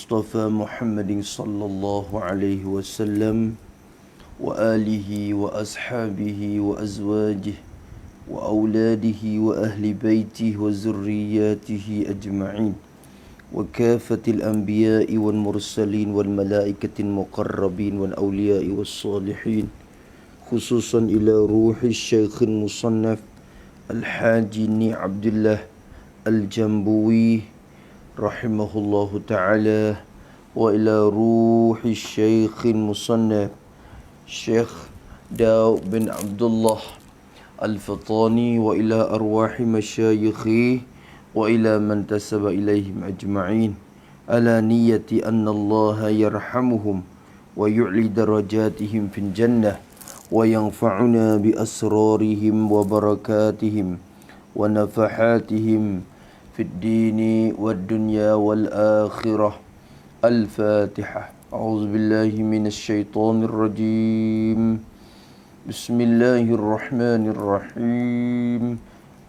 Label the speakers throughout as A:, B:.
A: المصطفى محمد صلى الله عليه وسلم وآله وأصحابه وأزواجه وأولاده وأهل بيته وذرياته أجمعين وكافة الأنبياء والمرسلين والملائكة المقربين والأولياء والصالحين خصوصا إلى روح الشيخ المصنف الحاج عبد الله الجنبوي رحمه الله تعالى وإلى روح الشيخ المصنف شيخ داود بن عبد الله الفطاني وإلى أرواح مشايخه وإلى من تسب إليهم أجمعين على نية أن الله يرحمهم ويعلي درجاتهم في الجنة وينفعنا بأسرارهم وبركاتهم ونفحاتهم في الدين والدنيا والآخرة. الفاتحة. أعوذ بالله من الشيطان الرجيم. بسم الله الرحمن الرحيم.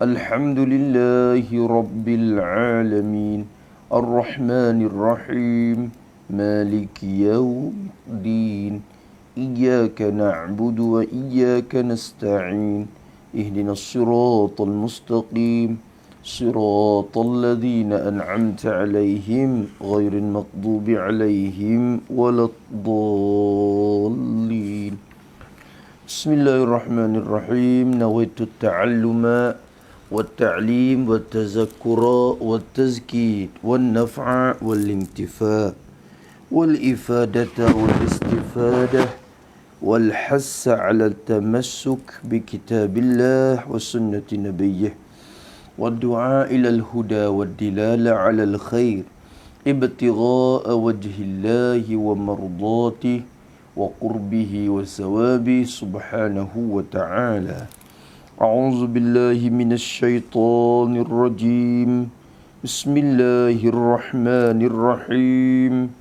A: الحمد لله رب العالمين الرحمن الرحيم مالك يوم الدين إياك نعبد وإياك نستعين اهدنا الصراط المستقيم صراط الذين أنعمت عليهم غير المغضوب عليهم ولا الضالين. بسم الله الرحمن الرحيم. نويت التعلم والتعليم والتذكر والتزكية والنفع والانتفاع والإفادة والاستفادة والحث على التمسك بكتاب الله وسنة نبيه والدعاء إلى الهدى والدلالة على الخير ابتغاء وجه الله ومرضاته وقربه وثوابه سبحانه وتعالى. أعوذ بالله من الشيطان الرجيم. بسم الله الرحمن الرحيم.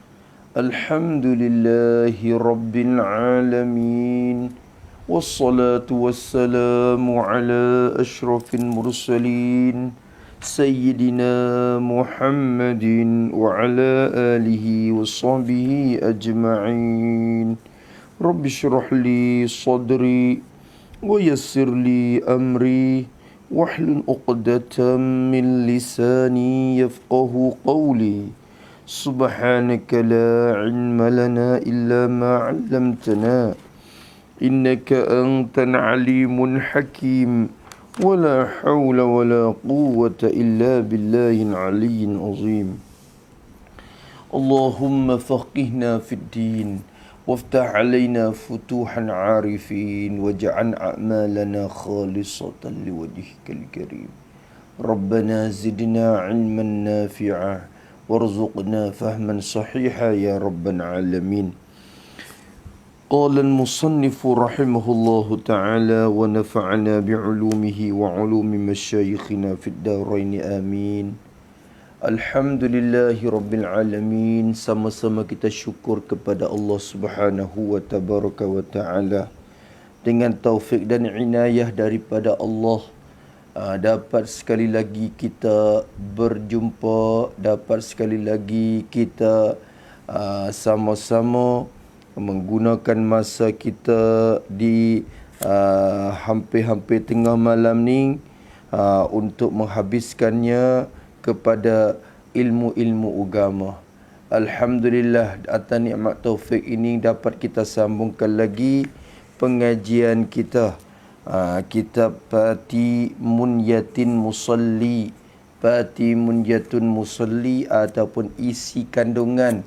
A: الحمد لله رب العالمين والصلاة والسلام على أشرف المرسلين سيدنا محمد وعلى آله وصحبه أجمعين. رب اشرح لي صدري ويسر لي أمري واحلل عقدة من لساني يفقه قولي. سبحانك لا علم لنا إلا ما علمتنا إنك أنت العليم الحكيم ولا حول ولا قوة إلا بالله العلي العظيم. اللهم فقهنا في الدين وافتح علينا فتوحا عارفين واجعل أعمالنا خالصة لوجهك الكريم. ربنا زدنا علما نافعا وارزقنا فهما صحيحا يا رب العالمين. قال المصنف رحمه الله تعالى ونفعنا بعلومه وعلوم مشايخنا في الدارين آمين. Alhamdulillahi Rabbil Alamin. Sama-sama kita syukur kepada Allah Subhanahu wa tabaraka wa ta'ala. Dengan taufik dan inayah daripada Allah, dapat sekali lagi kita berjumpa, dapat sekali lagi kita sama-sama menggunakan masa kita di hampir-hampir tengah malam ni untuk menghabiskannya kepada ilmu-ilmu agama. Alhamdulillah, atas nikmat taufik ini dapat kita sambungkan lagi pengajian kita. Kitab Pati Munyatin Musalli, Pati Munyatun Musalli ataupun isi kandungan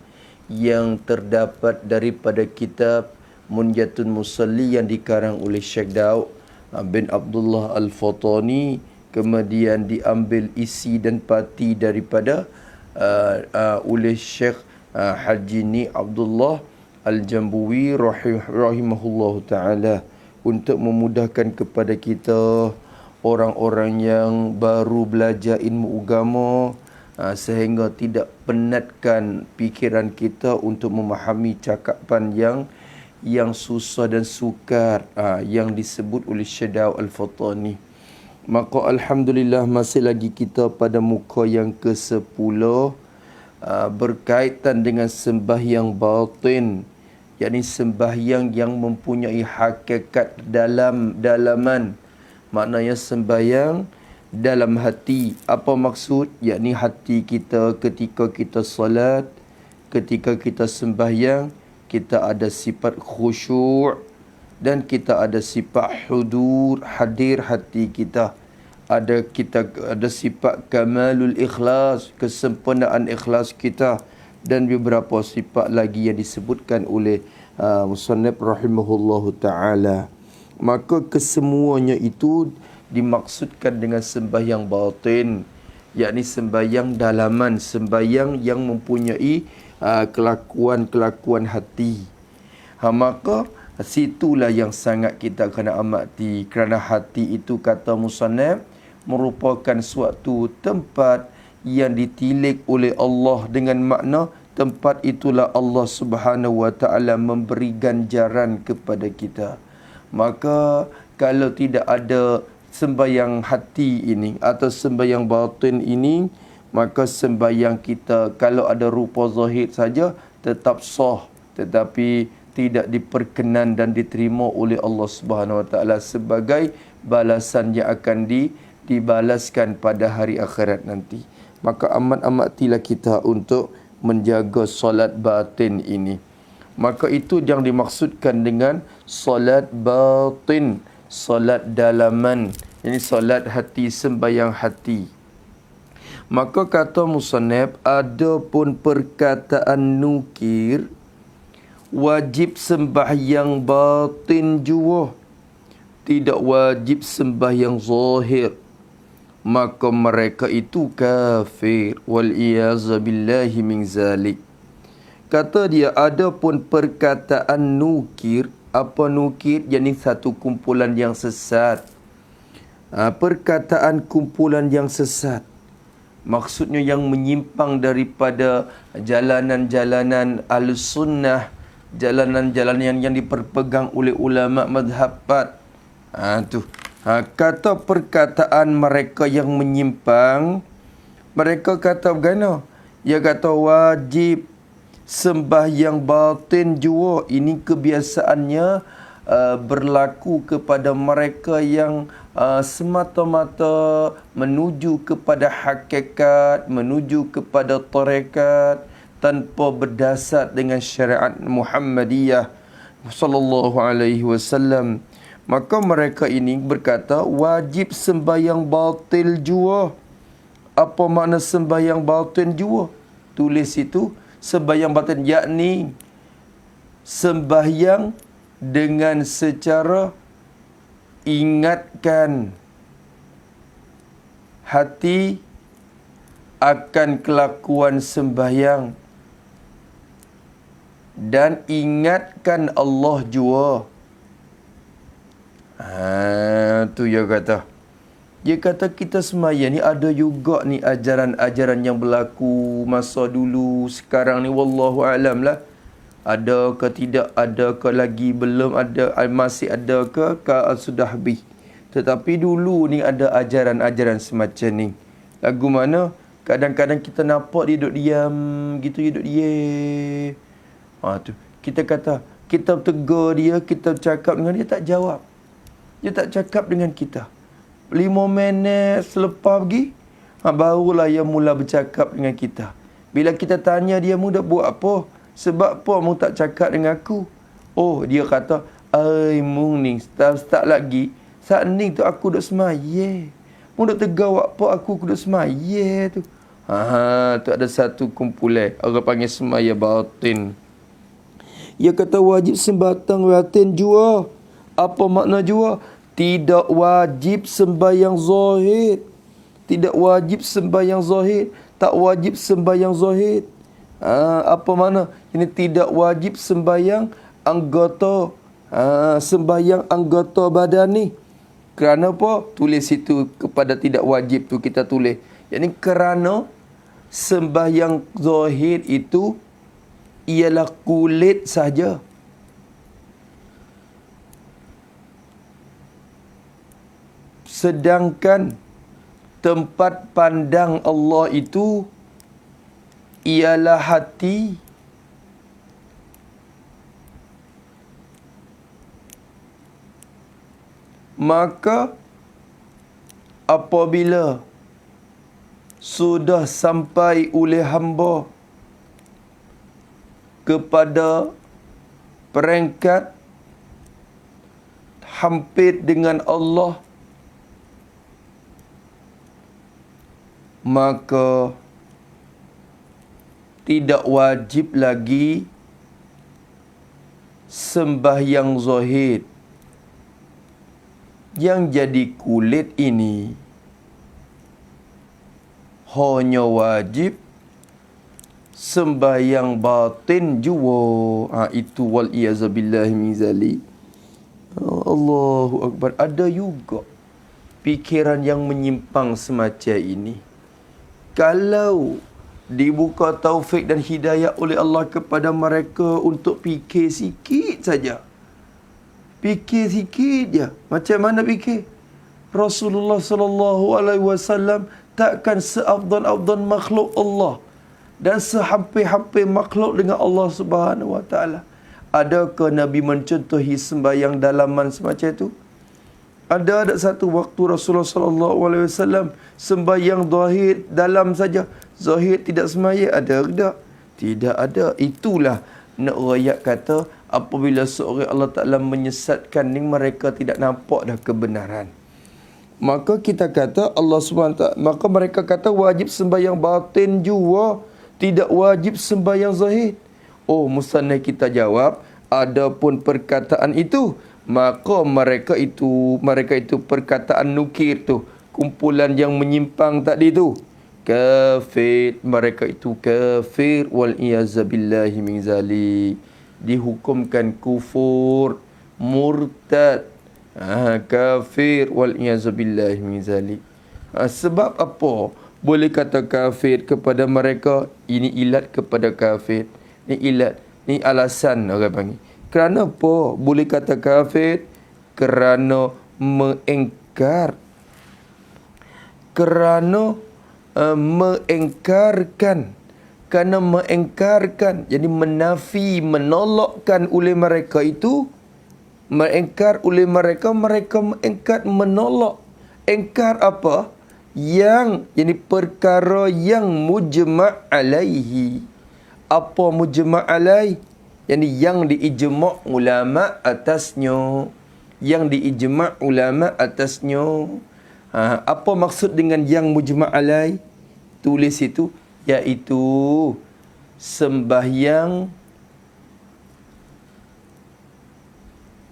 A: yang terdapat daripada kitab Munyatun Musalli yang dikarang oleh Syekh Daud bin Abdullah Al-Fatani, kemudian diambil isi dan pati daripada oleh Syekh Haji Abdullah Al-Jambuwi rahimahullahu ta'ala, untuk memudahkan kepada kita orang-orang yang baru belajar ilmu agama sehingga tidak penatkan fikiran kita untuk memahami cakapan yang susah dan sukar yang disebut oleh Syekh Daud Al-Fatani. Maka alhamdulillah masih lagi kita pada muka yang ke-10 berkaitan dengan sembahyang batin, yakni sembahyang yang mempunyai hakikat dalaman. Maknanya sembahyang dalam hati. Apa maksud? Yakni hati kita ketika kita solat, ketika kita sembahyang, kita ada sifat khusyuk dan kita ada sifat hudur, hadir hati kita. Kita ada sifat kamalul ikhlas, kesempurnaan ikhlas kita, dan beberapa sifat lagi yang disebutkan oleh musannif rahimahullahu taala. Maka kesemuanya itu dimaksudkan dengan sembahyang batin, yakni sembahyang dalaman, sembahyang yang mempunyai kelakuan-kelakuan hati. Maka situlah yang sangat kita kena amati, kerana hati itu, kata musannif, merupakan suatu tempat yang ditilik oleh Allah, dengan makna tempat itulah Allah Subhanahu wa taala memberi ganjaran kepada kita. Maka kalau tidak ada sembahyang hati ini atau sembahyang batin ini, maka sembahyang kita kalau ada rupa zahir saja tetap sah, tetapi tidak diperkenan dan diterima oleh Allah Subhanahu wa taala sebagai balasan yang akan dibalaskan pada hari akhirat nanti. Maka amat-amatilah kita untuk menjaga solat batin ini. Maka itu yang dimaksudkan dengan solat batin, solat dalaman. Ini solat hati, sembahyang hati. Maka kata musannif, ada pun perkataan nukir, wajib sembahyang batin jua, tidak wajib sembahyang zahir, maka mereka itu kafir. Wal-iyazabillahi min zalik. Kata dia, ada pun perkataan nukir. Apa nukir? Yang satu kumpulan yang sesat. Perkataan kumpulan yang sesat, maksudnya yang menyimpang daripada jalanan-jalanan al-sunnah, jalanan-jalanan yang diperpegang oleh ulama mazhab 4. Kata perkataan mereka yang menyimpang, mereka kata bagaimana? Dia kata wajib sembahyang batin jua. Ini kebiasaannya berlaku kepada mereka yang semata-mata menuju kepada hakikat, menuju kepada tarekat tanpa berdasar dengan syariat Muhammadiyah sallallahu alaihi wasallam. Maka mereka ini berkata wajib sembahyang batil jua. Apa makna sembahyang batin jua? Tulis itu sembahyang batin, yakni sembahyang dengan secara ingatkan hati akan kelakuan sembahyang dan ingatkan Allah jua. Tu dia kata. Dia kata kita sembahyang ni ada juga ni ajaran-ajaran yang berlaku masa dulu, sekarang ni wallahu alam lah. Ada ke tidak, ada ke lagi belum ada, masih ada ke sudah habis. Tetapi dulu ni ada ajaran-ajaran semacam ni. Lagu mana kadang-kadang kita nampak dia duduk diam gitu, dia duduk diam. Tu kita kata, kita tegur dia, kita cakap dengan dia, tak jawab. Dia tak cakap dengan kita. 5 minit selepas pergi, barulah dia mula bercakap dengan kita. Bila kita tanya dia, mu dah buat apa? Sebab apa mu tak cakap dengan aku? Oh, dia kata, mu ni start lagi. Saat ni tu aku duduk semaya. Mu duduk tegur apa aku duduk semaya tu. Tu ada satu kumpulan, orang panggil semaya batin. Dia kata wajib sembahyang batin jua. Apa makna jua? Tidak wajib sembahyang zahir. Tidak wajib sembahyang zahir. Tak wajib sembahyang zahir. Apa makna? Ini tidak wajib sembahyang anggota. Sembahyang anggota badan ni. Kerana apa? Tulis itu kepada tidak wajib tu kita tulis. Yang kerana sembahyang zahir itu ialah kulit saja. Sedangkan tempat pandang Allah itu ialah hati. Maka apabila sudah sampai oleh hamba kepada peringkat hampir dengan Allah, maka tidak wajib lagi sembahyang zahid. Yang jadi kulit ini hanya wajib sembahyang batin jua. Itu wal iyazabillahi min zalik. Allahu Akbar. Ada juga fikiran yang menyimpang semacam ini. Kalau dibuka taufik dan hidayah oleh Allah kepada mereka untuk fikir sikit saja. Fikir sikit je. Macam mana fikir? Rasulullah sallallahu alaihi wasallam takkan seafdal-afdal makhluk Allah dan sehampir-hampir makhluk dengan Allah Subhanahu wa taala. Adakah Nabi mencontohi sembahyang dalaman semacam itu? Ada satu waktu Rasulullah sallallahu alaihi wasallam sembahyang zahir dalam saja. Zahir tidak semaya, ada tak? Tidak ada. Itulah nak rakyat kata apabila seorang Allah Taala menyesatkan ni, mereka tidak nampak dah kebenaran. Maka kita kata Allah SWT, maka mereka kata wajib sembahyang batin jua, tidak wajib sembahyang zahir. Oh, mustahil kita jawab, adapun perkataan itu, maka mereka itu perkataan nukir tu, kumpulan yang menyimpang tadi tu, kafir. Mereka itu kafir, wal iyazabillahi min zalik, dihukumkan kufur, murtad, kafir, wal iyazabillahi min zalik. Sebab apa boleh kata kafir kepada mereka? Ini ilat kepada kafir. Ini ilat, ni alasan orang panggil. Kerana apa boleh kata kafir? Kerana mengingkar, kerana mengingkarkan, kerana mengingkarkan, jadi menafi, menolakkan oleh mereka itu, mengingkar oleh mereka, mereka mengingkar, menolak. Ingkar apa? Yang, jadi perkara yang mujma' alaihi. Apa mujma' alaih? Yani yang diijma' ulama atasnya. Yang diijma' ulama atasnya. Apa maksud dengan yang mujma' alaih? Tulis itu, iaitu sembahyang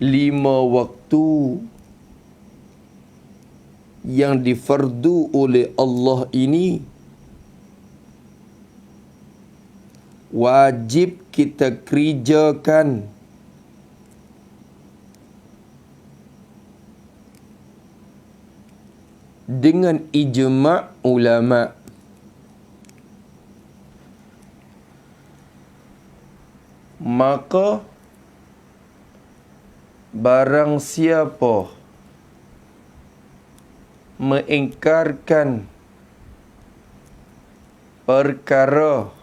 A: 5 waktu yang difardu oleh Allah ini wajib kita kerjakan dengan ijma' ulama. Maka barang siapa mengingkarkan perkara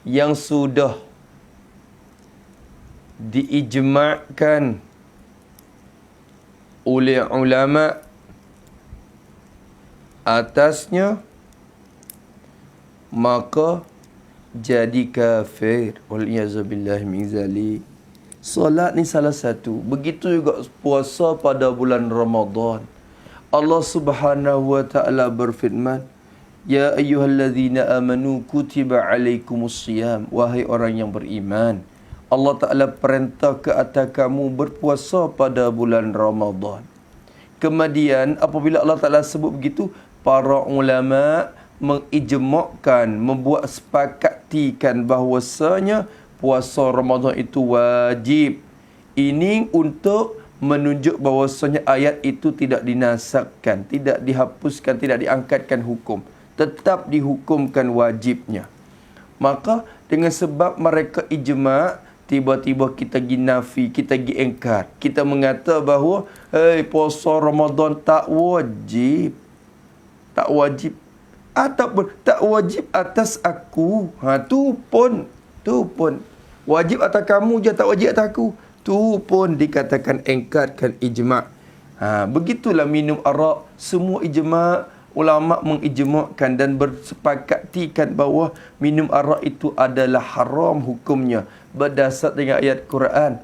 A: yang sudah diijma'kan oleh ulama atasnya, maka jadi kafir. Waliyazubillah min zalik. Solat ni salah satu. Begitu juga puasa pada bulan Ramadan. Allah Subhanahu wa taala berfirman, ya ayyuhallazina amanu kutiba alaikumusiyam. Wahai orang yang beriman, Allah Taala perintah ke atas kamu berpuasa pada bulan Ramadan. Kemudian apabila Allah Taala sebut begitu, para ulama mengijma'kan, membuat sepakatikan bahawasanya puasa Ramadan itu wajib. Ini untuk menunjuk bahawasanya ayat itu tidak dinasakkan, tidak dihapuskan, tidak diangkatkan hukum, tetap dihukumkan wajibnya. Maka dengan sebab mereka ijma', tiba-tiba kita pergi nafi, kita pergi ingkar, kita mengata bahawa puasa Ramadan tak wajib. Tak wajib. ataupun tak wajib atas aku. Tu pun wajib atas kamu je, tak wajib atas aku. Tu pun dikatakan engkarkan ijma'. Begitulah minum arak. Semua ijma' ulama' mengijma'kan dan bersepakatikan bahawa minum arak itu adalah haram hukumnya berdasar dengan ayat Quran.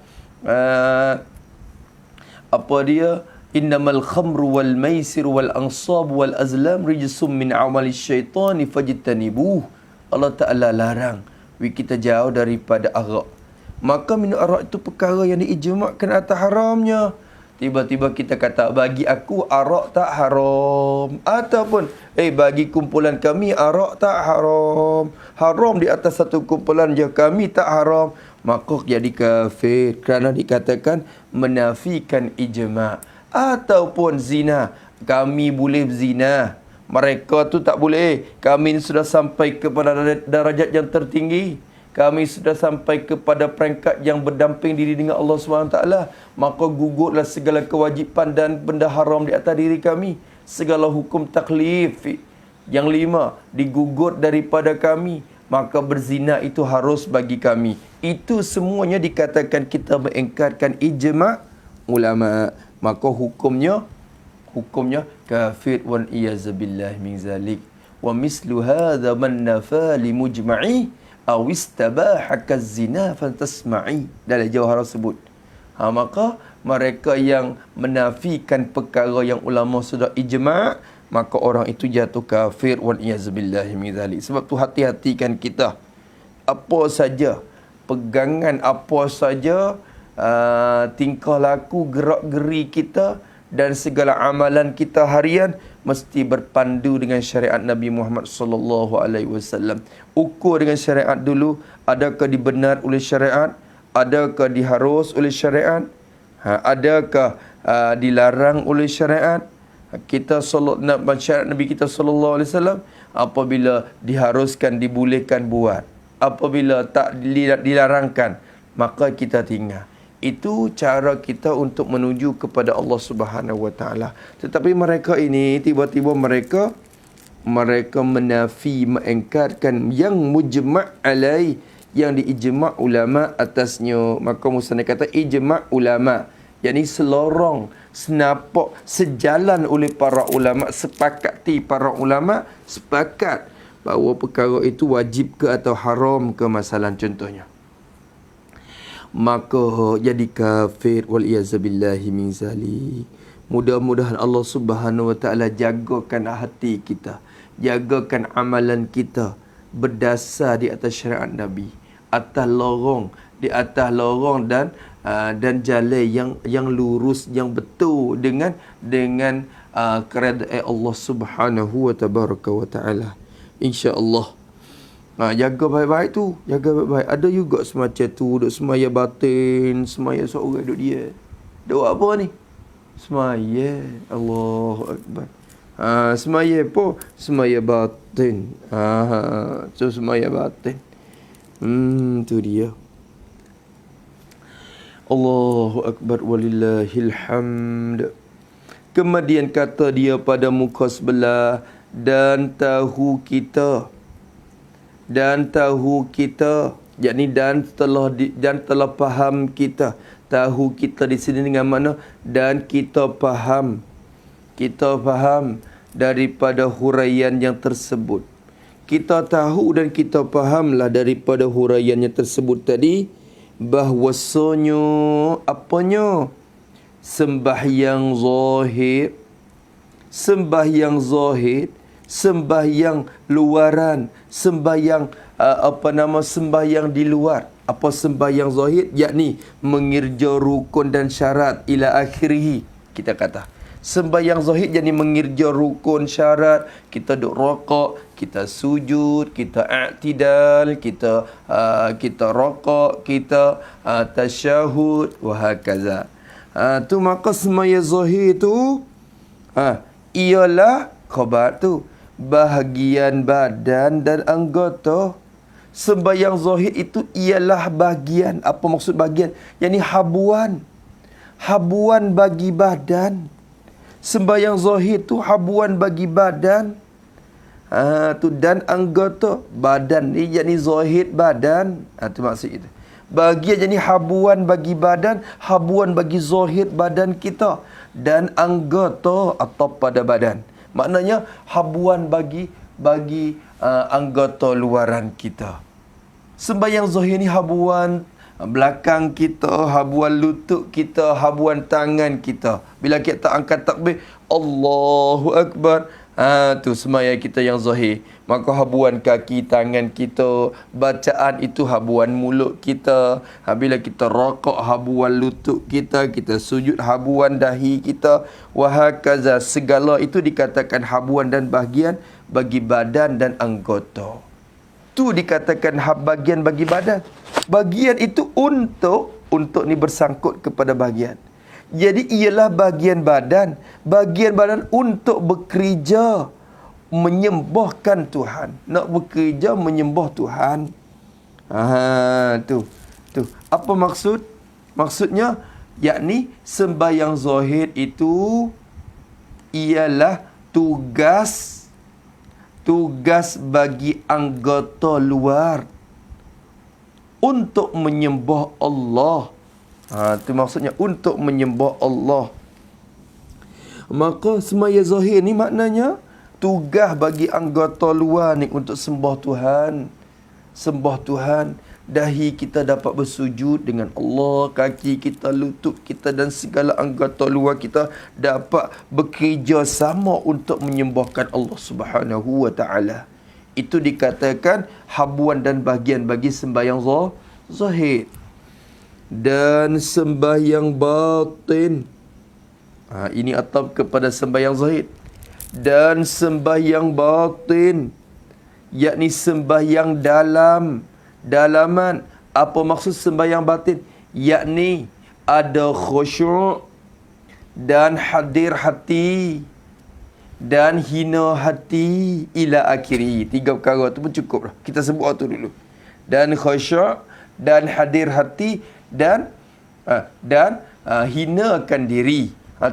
A: Apa dia? Innamal khamru wal maisir wal ansab wal azlam rijsum min amali syaitani fajtanibuh. Allah Ta'ala larang kita jauh daripada arak. Maka minum arak itu perkara yang diijma'kan atas haramnya. Tiba-tiba kita kata, bagi aku arak tak haram. Ataupun, bagi kumpulan kami arak tak haram. Haram di atas satu kumpulan je, kami tak haram. Maka jadi kafir kerana dikatakan menafikan ijma'. Ataupun zina, kami boleh berzina, mereka tu tak boleh. Kami sudah sampai kepada darajat yang tertinggi. Kami sudah sampai kepada peringkat yang berdamping diri dengan Allah SWT. Maka gugurlah segala kewajipan dan benda haram di atas diri kami. Segala hukum taklif yang 5 digugur daripada kami. Maka berzina itu harus bagi kami. Itu semuanya dikatakan kita mengingkarkan ijma' ulama'. Maka hukumnya kafir wal iyazabillah min zalik. Wa mislu hadha man nafa li mujma'i aw istabahaka zina fantasma'i. Dalam Jawhar sebut. Maka mereka yang menafikan perkara yang ulama sudah ijma', maka orang itu jatuh kafir wal iyazabillah min zalik. Sebab tu hati-hatikan kita. Apa saja pegangan, apa saja tingkah laku, gerak-geri kita dan segala amalan kita harian mesti berpandu dengan syariat Nabi Muhammad sallallahu alaihi wasallam. Ukur dengan syariat dulu, adakah dibenar oleh syariat, adakah diharus oleh syariat, adakah dilarang oleh syariat. Kita syariat Nabi kita sallallahu alaihi wasallam apabila diharuskan, dibolehkan buat, apabila tak dilarangkan maka kita tinggal. Itu cara kita untuk menuju kepada Allah Subhanahu Wa Taala. Tetapi mereka ini tiba-tiba mereka menafi, mengingkarkan yang mujma' alai, yang diijma' ulama atasnya. Maka musannif kata ijma' ulama, yakni selorong, senapak, sejalan oleh para ulama, sepakati para ulama sepakat bahawa perkara itu wajib ke atau haram ke, masalah contohnya. Maka jadi kafir wal iyazabillahi min zalik. Mudah-mudahan Allah Subhanahu Wa Taala jagakan hati kita, jagakan amalan kita berdasar di atas syariat Nabi, atas lorong, di atas lorong dan jalan yang lurus, yang betul dengan keredaan Allah Subhanahu Wa Taala. Insya-Allah. Jaga baik-baik tu. Jaga baik-baik. Ada juga semacam tu. Duk semaya batin. Semaya seorang duk dia. Duk apa ni? Semaya. Allahu Akbar. Semaya apa? Semaya batin. Tu semaya batin. Tu dia. Allahu Akbar walillahil hamd. Kemudian kata dia pada muka sebelah, dan tahu kita, yakni dan telah faham kita. Tahu kita di sini dengan mana? Dan kita faham daripada huraian yang tersebut. Kita tahu dan kita fahamlah daripada huraian yang tersebut tadi bahwasanya apanya? Sembahyang zahir, sembahyang luaran, sembahyang sembahyang di luar. Apa sembahyang zahir? Yakni mengirja rukun dan syarat ila akhirih. Kita kata sembahyang zahir yakni mengirja rukun, syarat. Kita duk rokok, kita sujud, kita i'tidal, kita rokok, kita tasyahud wa hakaza. Tu maka sembahyang zahir tu ialah khabar tu, bahagian badan dan anggota. Sembahyang zahir itu ialah bahagian. Apa maksud bahagian? Yang ni habuan bagi badan. Sembahyang zahir tu habuan bagi badan. Tu dan anggota badan ni yakni zahir badan. Tu maksud itu. Bahagian jadi habuan bagi badan, habuan bagi zahir badan kita dan anggota atau pada badan. Maknanya habuan bagi anggota luaran kita. Sembahyang zahir ni habuan belakang kita, habuan lutut kita, habuan tangan kita. Bila kita angkat takbir, Allahu Akbar, tu sembahyang kita yang zahir. Maka habuan kaki, tangan kita, bacaan itu habuan mulut kita. Bila kita rakaat, habuan lutut kita, kita sujud, habuan dahi kita. Wahakaza, segala itu dikatakan habuan dan bahagian bagi badan dan anggota. Tu dikatakan bahagian bagi badan. Bahagian itu untuk ni bersangkut kepada bahagian. Jadi ialah bahagian badan. Bahagian badan untuk bekerja menyembahkan Tuhan. Nak bekerja menyembah Tuhan. Tu. Apa maksud? Maksudnya yakni sembahyang zahir itu ialah tugas bagi anggota luar untuk menyembah Allah. Itu maksudnya untuk menyembah Allah. Maka sembahyang zahir ni maknanya tugas bagi anggota luar ni untuk sembah Tuhan. Sembah Tuhan. Dahi kita dapat bersujud dengan Allah. Kaki kita, lutut kita dan segala anggota luar kita dapat bekerja sama untuk menyembahkan Allah Subhanahu wa ta'ala. Itu dikatakan habuan dan bahagian bagi sembahyang zahir. Dan sembahyang batin. Ini atap kepada sembahyang zahir. Dan sembahyang batin, yakni sembahyang dalaman. Apa maksud sembahyang batin? Yakni ada khusyuk dan hadir hati dan hina hati ila akhiri. 3 perkara tu pun cukup lah. Kita sebut tu dulu. Dan khusyuk dan hadir hati dan hinakan diri.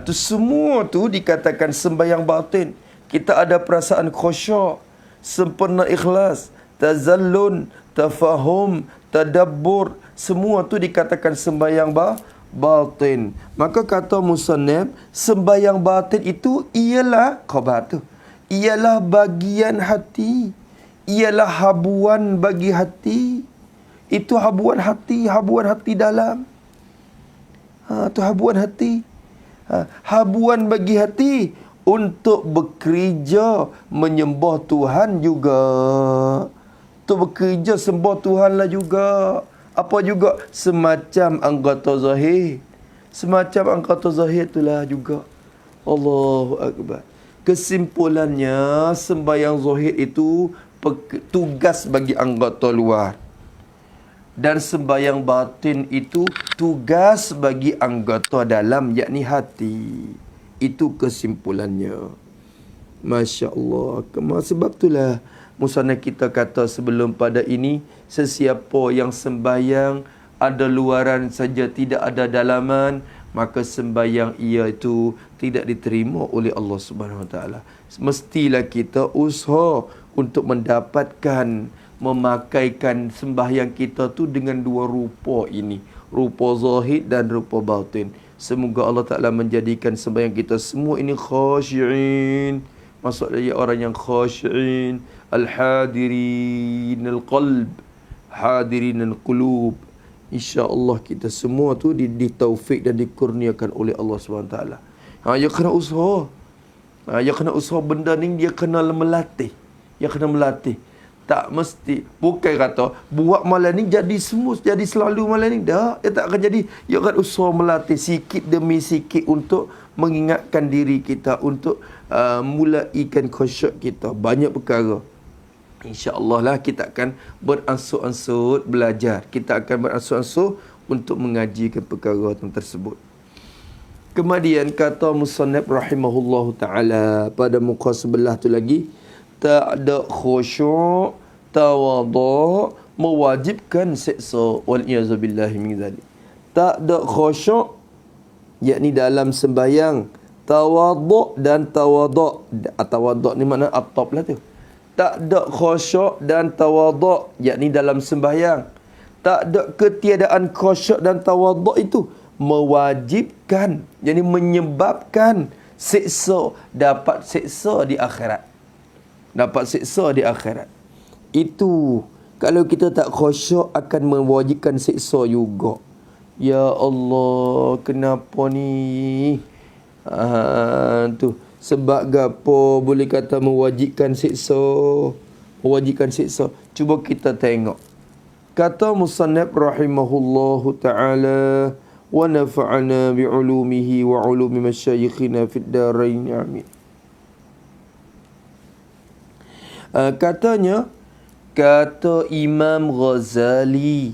A: Tu semua tu dikatakan sembahyang batin. Kita ada perasaan khusyuk, sempurna ikhlas, tazallun, tafahum, tadabbur, semua tu dikatakan sembahyang batin. Maka kata musannif, sembahyang batin itu ialah khabar tu. Ialah bagian hati. Ialah habuan bagi hati. Itu habuan hati dalam. Tu habuan hati. Habuan bagi hati untuk bekerja menyembah Tuhan juga. Untuk bekerja sembah Tuhan lah juga. Apa juga? Semacam anggota zahir. Semacam anggota zahir itulah juga. Allahu Akbar. Kesimpulannya, sembahyang zahir itu tugas bagi anggota luar. Dan sembahyang batin itu tugas bagi anggota dalam, yakni hati. Itu kesimpulannya. Masya Allah. Sebab itulah musannaf kita kata sebelum pada ini, sesiapa yang sembahyang ada luaran saja, tidak ada dalaman, maka sembahyang ia itu tidak diterima oleh Allah Subhanahu Wa Taala. Mestilah kita usaha untuk mendapatkan, memakaikan sembahyang kita tu dengan 2 rupa ini, rupa zahir dan rupa batin. Semoga Allah Ta'ala menjadikan sembahyang kita semua ini khasyi'in. Maksudnya orang yang khasyi'in, al-hadirin al-qalb, hadirin al-qulub. InsyaAllah kita semua tu ditaufik dan dikurniakan oleh Allah SWT. Ya kena usaha. Ya kena usaha benda ni, dia kena melatih. Ya kena melatih. Tak mesti, bukan kata buat malam ni jadi semua, jadi selalu malam ni. Dah, dia tak akan jadi. Ya kan usaha melatih sikit demi sikit untuk mengingatkan diri kita, untuk mulaikan khusyuk kita. Banyak perkara. InsyaAllah lah kita akan beransur-ansur belajar. Kita akan beransur-ansur untuk mengajikan perkara tersebut. Kemudian kata musannaf rahimahullahu ta'ala pada muka sebelah tu lagi, tak ada khusyuk, tawadhu, mewajibkan seksa. Wal-iyazubillahi min zalik. Tak ada khusyuk, yakni dalam sembahyang. Tawadhu dan tawadhu. Tawadhu ni makna atop lah tu. tak ada khusyuk dan tawaduk, yakni dalam sembahyang. Tak ada ketiadaan khusyuk dan tawaduk itu mewajibkan, yakni menyebabkan dapat siksa di akhirat. Dapat siksa di akhirat. Itu kalau kita tak khusyuk akan mewajibkan siksa juga. Ya Allah, kenapa ni? Tu sebab gapo boleh kata mewajibkan siksa? Mewajibkan siksa. Cuba kita tengok. Kata musannaf rahimahullahu taala, wa nafa'ana bi'ulumihi wa 'ulumi masyayikhina fid darain, amin. Katanya, kata Imam Ghazali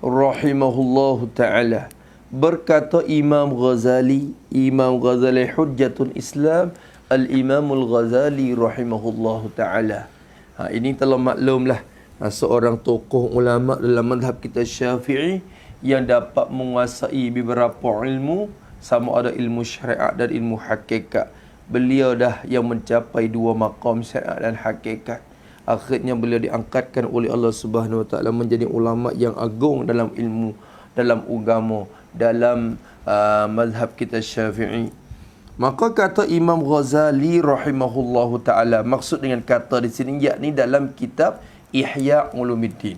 A: rahimahullahu ta'ala, berkata Imam Ghazali Hujjatul Islam, Al-Imamul Ghazali rahimahullahu ta'ala. Ini telah maklumlah, seorang tokoh ulama dalam mazhab kita Syafi'i yang dapat menguasai beberapa ilmu, sama ada ilmu syariat dan ilmu hakikat. Beliau dah yang mencapai dua maqam syariat dan hakikat. Akhirnya beliau diangkatkan oleh Allah Subhanahu Wa Taala menjadi ulama yang agung dalam ilmu, dalam agama, dalam mazhab kita Syafi'i. Maka kata Imam Ghazali rahimahullahu taala, maksud dengan kata di sini yakni dalam kitab Ihya Ulumuddin.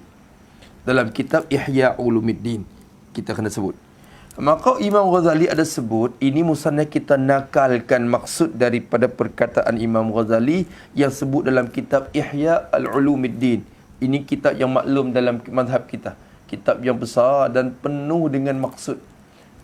A: Dalam kitab Ihya Ulumuddin kita kena sebut. Maka Imam Ghazali ada sebut, ini musannaf kita nakalkan maksud daripada perkataan Imam Ghazali yang sebut dalam kitab Ihya Ulumuddin. Ini kitab yang maklum dalam mazhab kita. Kitab yang besar dan penuh dengan maksud.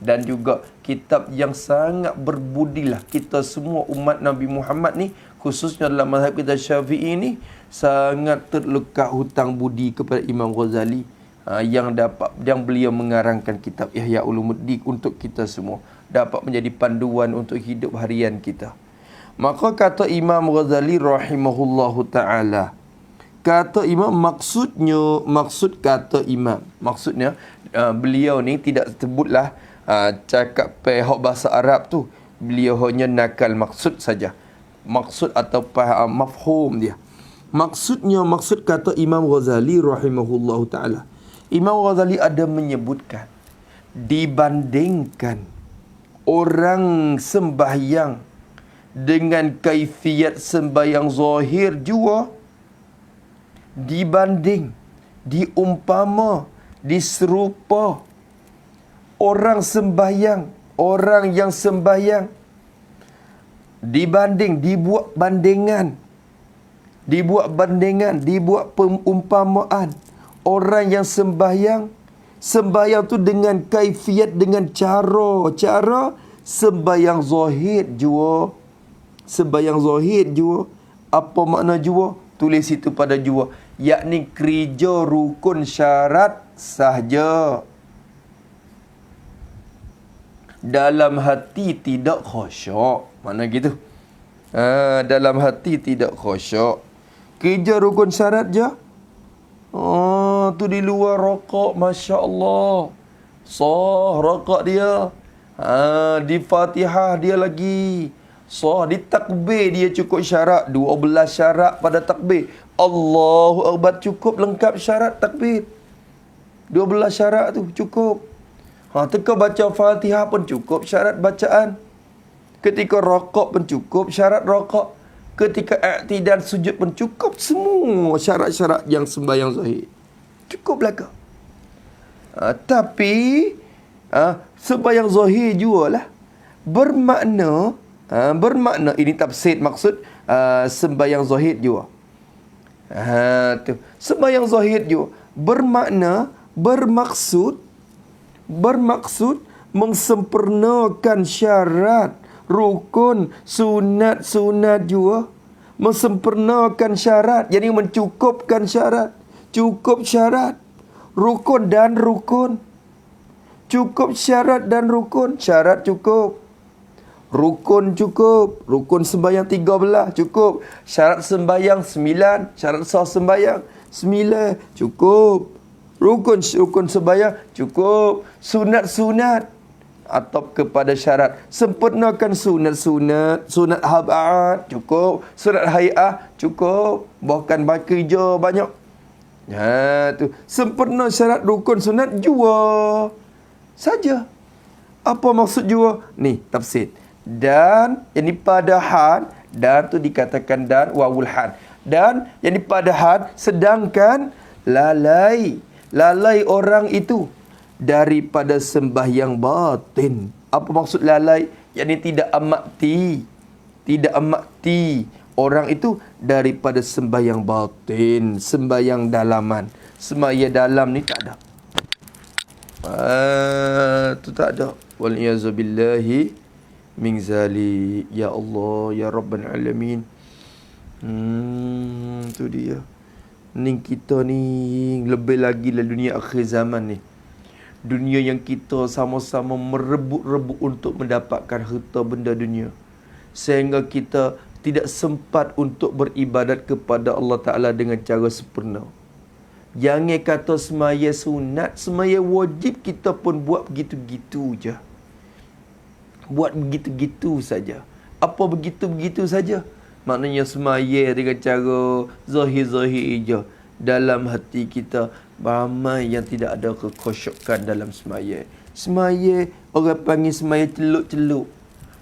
A: Dan juga kitab yang sangat berbudilah. Kita semua umat Nabi Muhammad ni, khususnya dalam mazhab kita Syafi'i ni, sangat terlekat hutang budi kepada Imam Ghazali. Yang beliau mengarangkan kitab Ihya Ulumuddin untuk kita semua, dapat menjadi panduan untuk hidup harian kita. Maka kata Imam Ghazali rahimahullahu ta'ala, kata Imam, maksud kata Imam, maksudnya beliau ni tidak sebutlah cakap pehok bahasa Arab tu, beliau hanya nakal maksud saja, maksud atau mafhum dia. Maksudnya, maksud kata Imam Ghazali rahimahullahu ta'ala, Imam Ghazali ada menyebutkan, dibandingkan orang sembahyang dengan kaifiat sembahyang zahir jua, dibanding, diumpama, diserupa orang yang sembahyang, dibanding, dibuat perumpamaan orang yang sembahyang tu dengan kaifiat, dengan cara sembahyang zahir jua. Sembahyang zahir jua. Apa makna jua? Tulis itu pada jua, yakni kerja rukun syarat sahaja. Dalam hati tidak khusyuk. Mana gitu? Dalam hati tidak khusyuk. Kerja rukun syarat je. Tu di luar rokok, Masya Allah. Sah rokok dia. Di Fatihah dia lagi. Sah, di takbir dia cukup syarat. 12 syarat pada takbir. Allahu Akbar, cukup lengkap syarat takbir. 12 syarat tu cukup. Teka baca Fatihah pun cukup syarat bacaan. Ketika rokok pun cukup syarat rokok. Ketika i'tidal sujud pun cukup, semua syarat-syarat yang sembahyang zahir. Cukup belaka. Tapi sembahyang zahir jugalah bermakna ini tafsir maksud sembahyang zahir juga. Sembahyang zahir juga bermaksud mensempurnakan syarat, rukun, sunat juga. Mensempurnakan syarat, jadi mencukupkan syarat. Cukup syarat, rukun dan rukun. Cukup syarat dan rukun. Syarat cukup, rukun cukup. Rukun sembahyang 13 cukup. Syarat sembahyang 9. Syarat sah sembahyang 9 cukup. Rukun sembahyang cukup. Sunat atau kepada syarat. Sempurnakan sunat-sunat, sunat habaat cukup, sunat hay'ah cukup, bukan kerja banyak. Tu sempurna syarat rukun sunat jua saja. Apa maksud jua? Ni tafsir. Dan yang dipadahan, dan tu dikatakan dan wawul had. Dan yang dipadahan, sedangkan lalai orang itu daripada sembahyang batin. Apa maksud lalai? Yang tidak amati orang itu daripada sembahyang batin, sembahyang dalaman. Sembahyang dalam ni tak ada. Tu tak ada. Wal iyazubillahi min zalik. Ya Allah, ya Rabbal alamin. Tu dia. Ni kita ni lebih lagi lah dunia akhir zaman ni. Dunia yang kita sama-sama merebut-rebut untuk mendapatkan harta benda dunia. Sehingga kita tidak sempat untuk beribadat kepada Allah Ta'ala dengan cara sempurna. Jangan kata semaya sunat, semaya wajib kita pun buat begitu-begitu je. Buat begitu-begitu saja. Apa begitu-begitu saja? Maknanya semaya dengan cara zahir-zahir je. Dalam hati kita ramai yang tidak ada kekhusyukan dalam semaya. Semaya, orang panggil semaya celuk-celuk.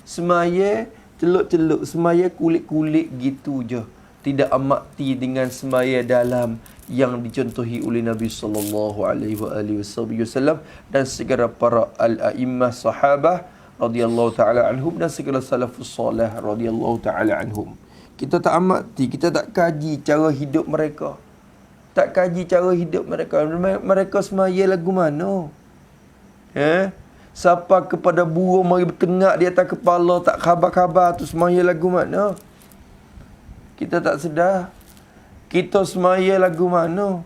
A: Semaya celuk-celuk, semaya kulit-kulit gitu je. Tidak amati dengan semaya dalam yang dicontohi oleh Nabi sallallahu alaihi wasallam dan segala para al-a'immah sahabah radhiyallahu taala anhum dan segala salafus soleh radhiyallahu taala anhum. Kita tak amati, kita tak kaji cara hidup mereka. Tak kaji cara hidup mereka. Mereka semaya lagu mana? Siapa kepada burung mari bertengak di atas kepala, tak khabar-khabar tu semaya lagu mana? Kita tak sedar. Kita semaya lagu mana?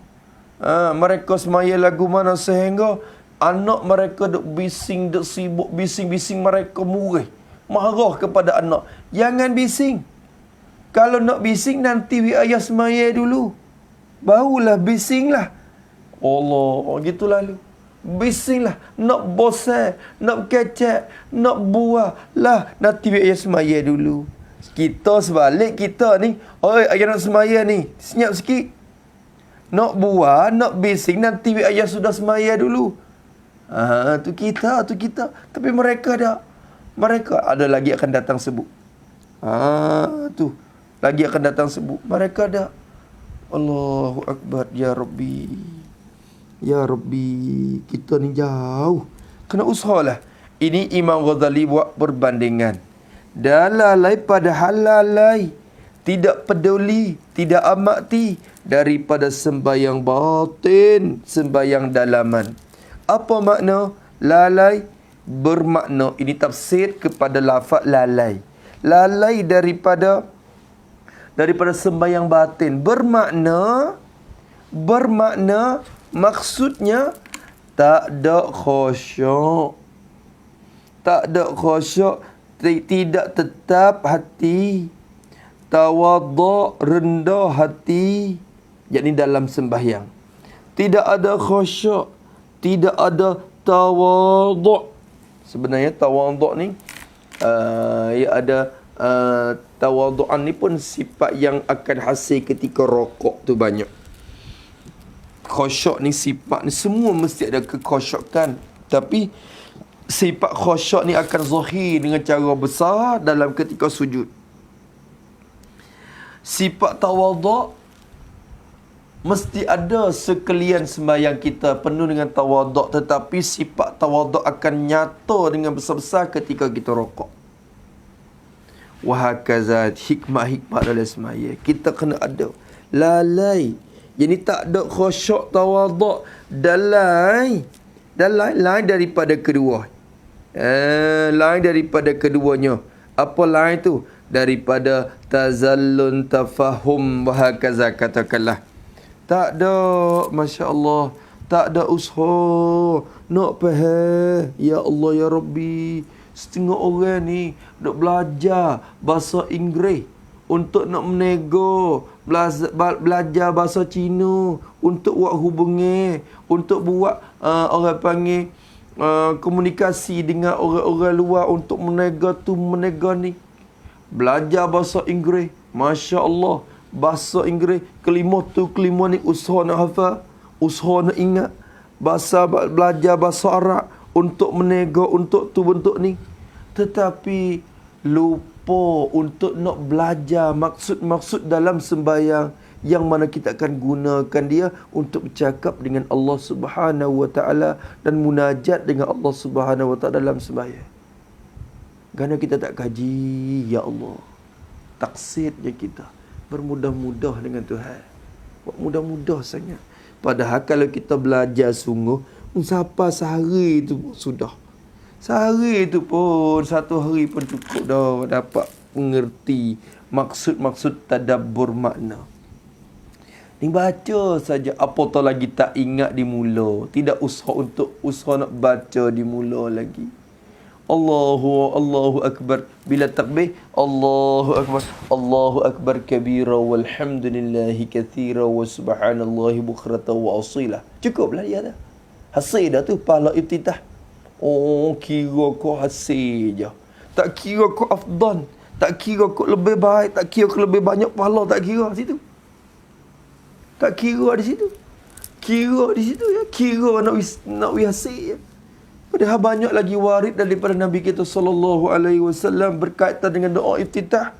A: Mereka semaya lagu mana sehingga anak mereka duk bising, duk sibuk bising-bising, mereka murih. Marah kepada anak. Jangan bising. Kalau nak bising nanti ayah semaya dulu. Barulah bisinglah. Allah, gitu lalu. Bisinglah, nak bosan, nak kecek, nak buah lah, nanti ayah semaya dulu. Kita sebalik kita ni, oi ayah nak semaya ni, senyap sikit. Nak buah, nak bising, nanti ayah sudah semaya dulu. Tu kita. Tapi mereka dah. Mereka ada lagi akan datang sebut. Tu lagi akan datang sebut. Mereka dah. Allahu Akbar, ya Rabbi. Ya Rabbi, kita ni jauh. Kena usahalah. Ini Imam Ghazali buat perbandingan. Dan lalai pada hal lalai. Tidak peduli, tidak amati daripada sembahyang batin, sembahyang dalaman. Apa makna lalai? Bermakna, ini tafsir kepada lafaz lalai. Lalai daripada sembahyang batin. Bermakna maksudnya tak ada khusyuk. Tak ada khusyuk, tidak tetap hati. Tawadhu', rendah hati. Yakni dalam sembahyang. Tidak ada khusyuk, tidak ada tawadhu'. Sebenarnya tawadhu' ni ia ada tawadhu'an ni pun sifat yang akan hasil ketika rokok tu banyak. Khusyuk ni sifat ni semua mesti ada kekhusyukan. Tapi sifat khusyuk ni akan zahir dengan cara besar dalam ketika sujud. Sifat tawadhu' mesti ada sekalian sembahyang kita penuh dengan tawadhu', tetapi sifat tawadhu' akan nyata dengan besar-besar ketika kita rokok. Wahakaza, hikmah-hikmah dalam semaya kita kena ada. Lalai, jadi tak ada khusyuk tawadhu', lain daripada kedua. Lain daripada keduanya. Apa lain tu? Daripada tazallun, tafahum, wahakaza, katakanlah. Tak ada, Masya Allah, tak ada usaha nak faham. Ya Allah, ya Rabbi, setengah orang ni duk belajar bahasa Inggeris untuk nak menego, belajar bahasa Cina untuk buat hubungan, untuk buat orang panggil komunikasi dengan orang-orang luar untuk menega tu menega ni. Belajar bahasa Inggeris, Masya Allah. Bahasa Inggeris, kelima tu kelima ni usaha nak hafal, usaha nak ingat. Belajar bahasa Arab untuk menega untuk tu bentuk ni. Tetapi lupa untuk nak belajar maksud-maksud dalam sembahyang yang mana kita akan gunakan dia untuk bercakap dengan Allah Subhanahu Wa Taala dan munajat dengan Allah Subhanahu Wa Taala dalam sembahyang. Kerana kita tak kaji, ya Allah. Taksirnya kita bermudah-mudah dengan Tuhan. Mudah-mudah sangat. Padahal kalau kita belajar sungguh, siapa sehari itu sudah. Sehari itu pun, satu hari pun cukup dah dapat mengerti maksud-maksud tadabbur makna. Ni baca saja, apatah lagi tak ingat di mula. Tidak usaha nak baca di mula lagi. Allahu Akbar. Bila takbir, Allahu Akbar kabira walhamdulillahi kathira wa subhanallahi bukrata wa asila. Cukuplah dia dah. Hasil dah tu pahala iftitah. Oh, kira kau hasil je. Tak kira kau afdan. Tak kira kau lebih baik. Tak kira kau lebih banyak pahala. Tak kira di situ. Tak kira di situ. Kira di situ ya. Kira nak hasil ya. Padahal banyak lagi warid daripada Nabi kita sallallahu alaihi wasallam berkaitan dengan doa iftitah.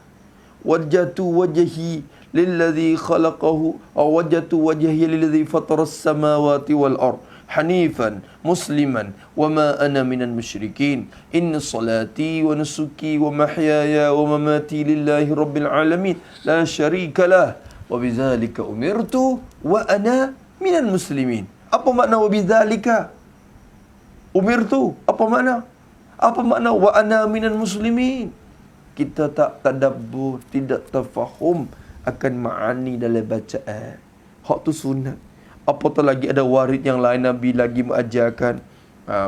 A: Wajjatu wajhi lilladzi khalaqahu aw wajjatu wajhi lilladzi fataras samawati wal ard hanifan musliman wama ana minal musyrikin inna salati wa nusuki wa mahyaya wa mamati lillahi rabbil alamin la syarika lah wa bidzalika umirtu wa ana minal muslimin. Apa makna wa bidzalika umirtu? Apa makna? Apa makna wa ana minal muslimin? Kita tak tadabbur, tidak tafahum akan ma'ani dalam bacaan. Hak tu sunat. Apatah lagi ada warid yang lain Nabi lagi mengajarkan.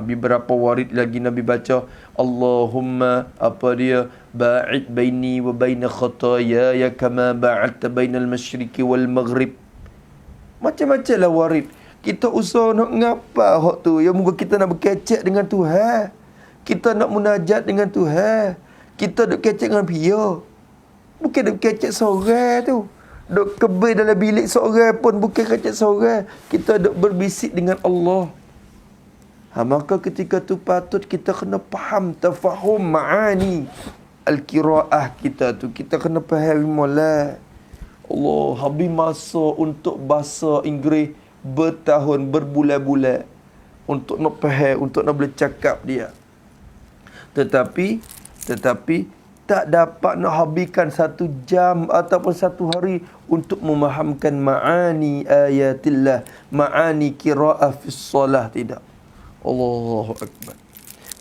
A: Beberapa warid lagi Nabi baca, Allahumma apa dia, ba'id baini wa baina khataya kama ba'adta bainal masyriqi wal maghrib. Macam-macam lah warid. Kita usaha nak ngapa hak tu. Ya moga kita nak berkecek dengan Tuhan. Kita nak munajat dengan Tuhan. Kita duk kecek dengan dia. Bukan duk kecek seorang tu. Duk kebel dalam bilik seorang pun bukan kecek seorang. Kita duk berbisik dengan Allah. Maka ketika tu patut kita kena faham, tafahum ma'ani al-qiraah kita tu. Kita kena faham mulai. Allah, habis masa untuk bahasa Inggeris bertahun, berbulan-bulan untuk nak faham, untuk nak boleh cakap dia. Tetapi tak dapat nak habiskan 1 jam ataupun 1 hari untuk memahamkan ma'ani ayatillah, ma'ani qira'ah fi solah. Tidak. Allahu Akbar.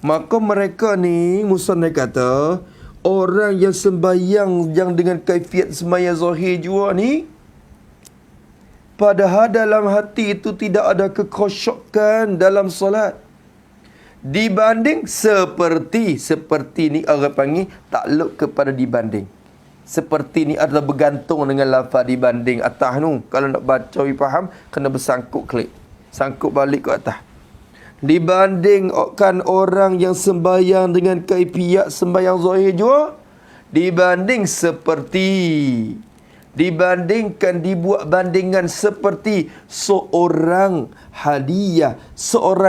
A: Maka mereka ni, musannaf kata, orang yang sembahyang yang dengan kaifiat sembahyang zahir jua ni, padahal dalam hati itu tidak ada kekhusyukan dalam solat. Dibanding seperti ni orang panggil takluk kepada dibanding. Seperti ni adalah bergantung dengan lafaz dibanding atas tu. Kalau nak baca faham, kena bersangkut klik. Sangkut balik ke atas. Dibandingkan orang yang sembahyang dengan kaifiat sembahyang zahir jua, dibandingkan dibuat bandingan seperti seorang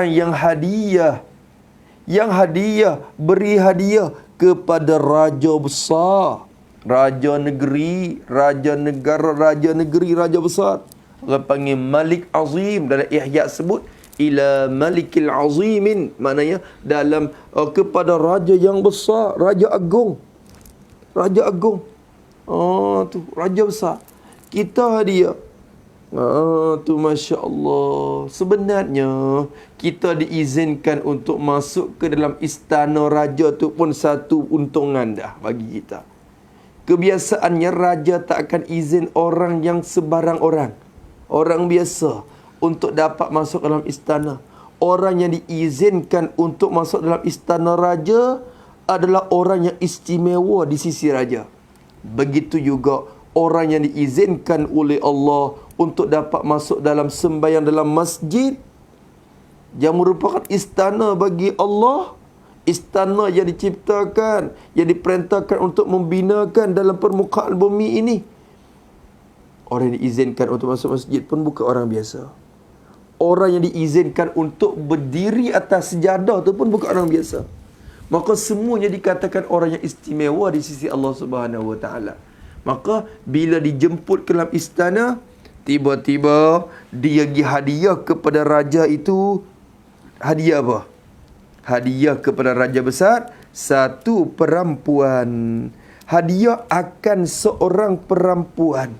A: yang beri hadiah kepada raja besar, raja negeri, raja negara, raja negeri, raja besar. Orang panggil Malik Azim. Dalam Ihya sebut ila Malikil Azimin, maknanya dalam kepada raja yang besar, raja agung. Raja agung. Tu raja besar. Kita hadiah. Tu Masya Allah. Sebenarnya kita diizinkan untuk masuk ke dalam istana raja tu pun satu untungan dah bagi kita. Kebiasaannya raja tak akan izin orang yang sebarang orang, orang biasa, untuk dapat masuk dalam istana. Orang yang diizinkan untuk masuk dalam istana raja adalah orang yang istimewa di sisi raja. Begitu juga orang yang diizinkan oleh Allah untuk dapat masuk dalam sembahyang dalam masjid, yang merupakan istana bagi Allah, istana yang diciptakan, yang diperintahkan untuk membinakan dalam permukaan bumi ini. Orang yang diizinkan untuk masuk masjid pun bukan orang biasa. Orang yang diizinkan untuk berdiri atas sejadah tu pun bukan orang biasa. Maka semuanya dikatakan orang yang istimewa di sisi Allah Subhanahu Wa Taala. Maka bila dijemput ke dalam istana, tiba-tiba dia bagi hadiah kepada raja itu. Hadiah apa? Hadiah kepada raja besar, satu perempuan. Hadiah akan seorang perempuan.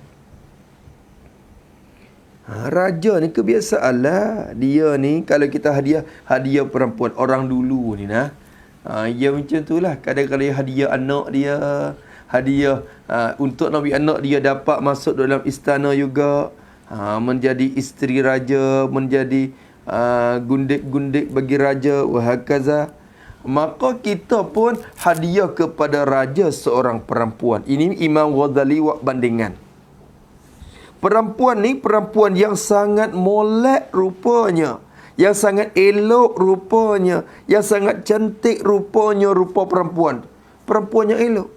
A: Raja ni kebiasaanlah. Dia ni kalau kita hadiah perempuan. Orang dulu ni nah. Ya macam tu lah. Kadang-kadang hadiah anak dia. Hadiah untuk Nabi anak dia dapat masuk dalam istana juga. Menjadi isteri raja. Menjadi gundik-gundik bagi raja. Wahakaza. Maka kita pun hadiah kepada raja seorang perempuan. Ini Imam Ghazali buat bandingan. Perempuan ni perempuan yang sangat molek rupanya. Yang sangat elok rupanya. Yang sangat cantik rupanya rupa perempuan. Perempuan yang elok.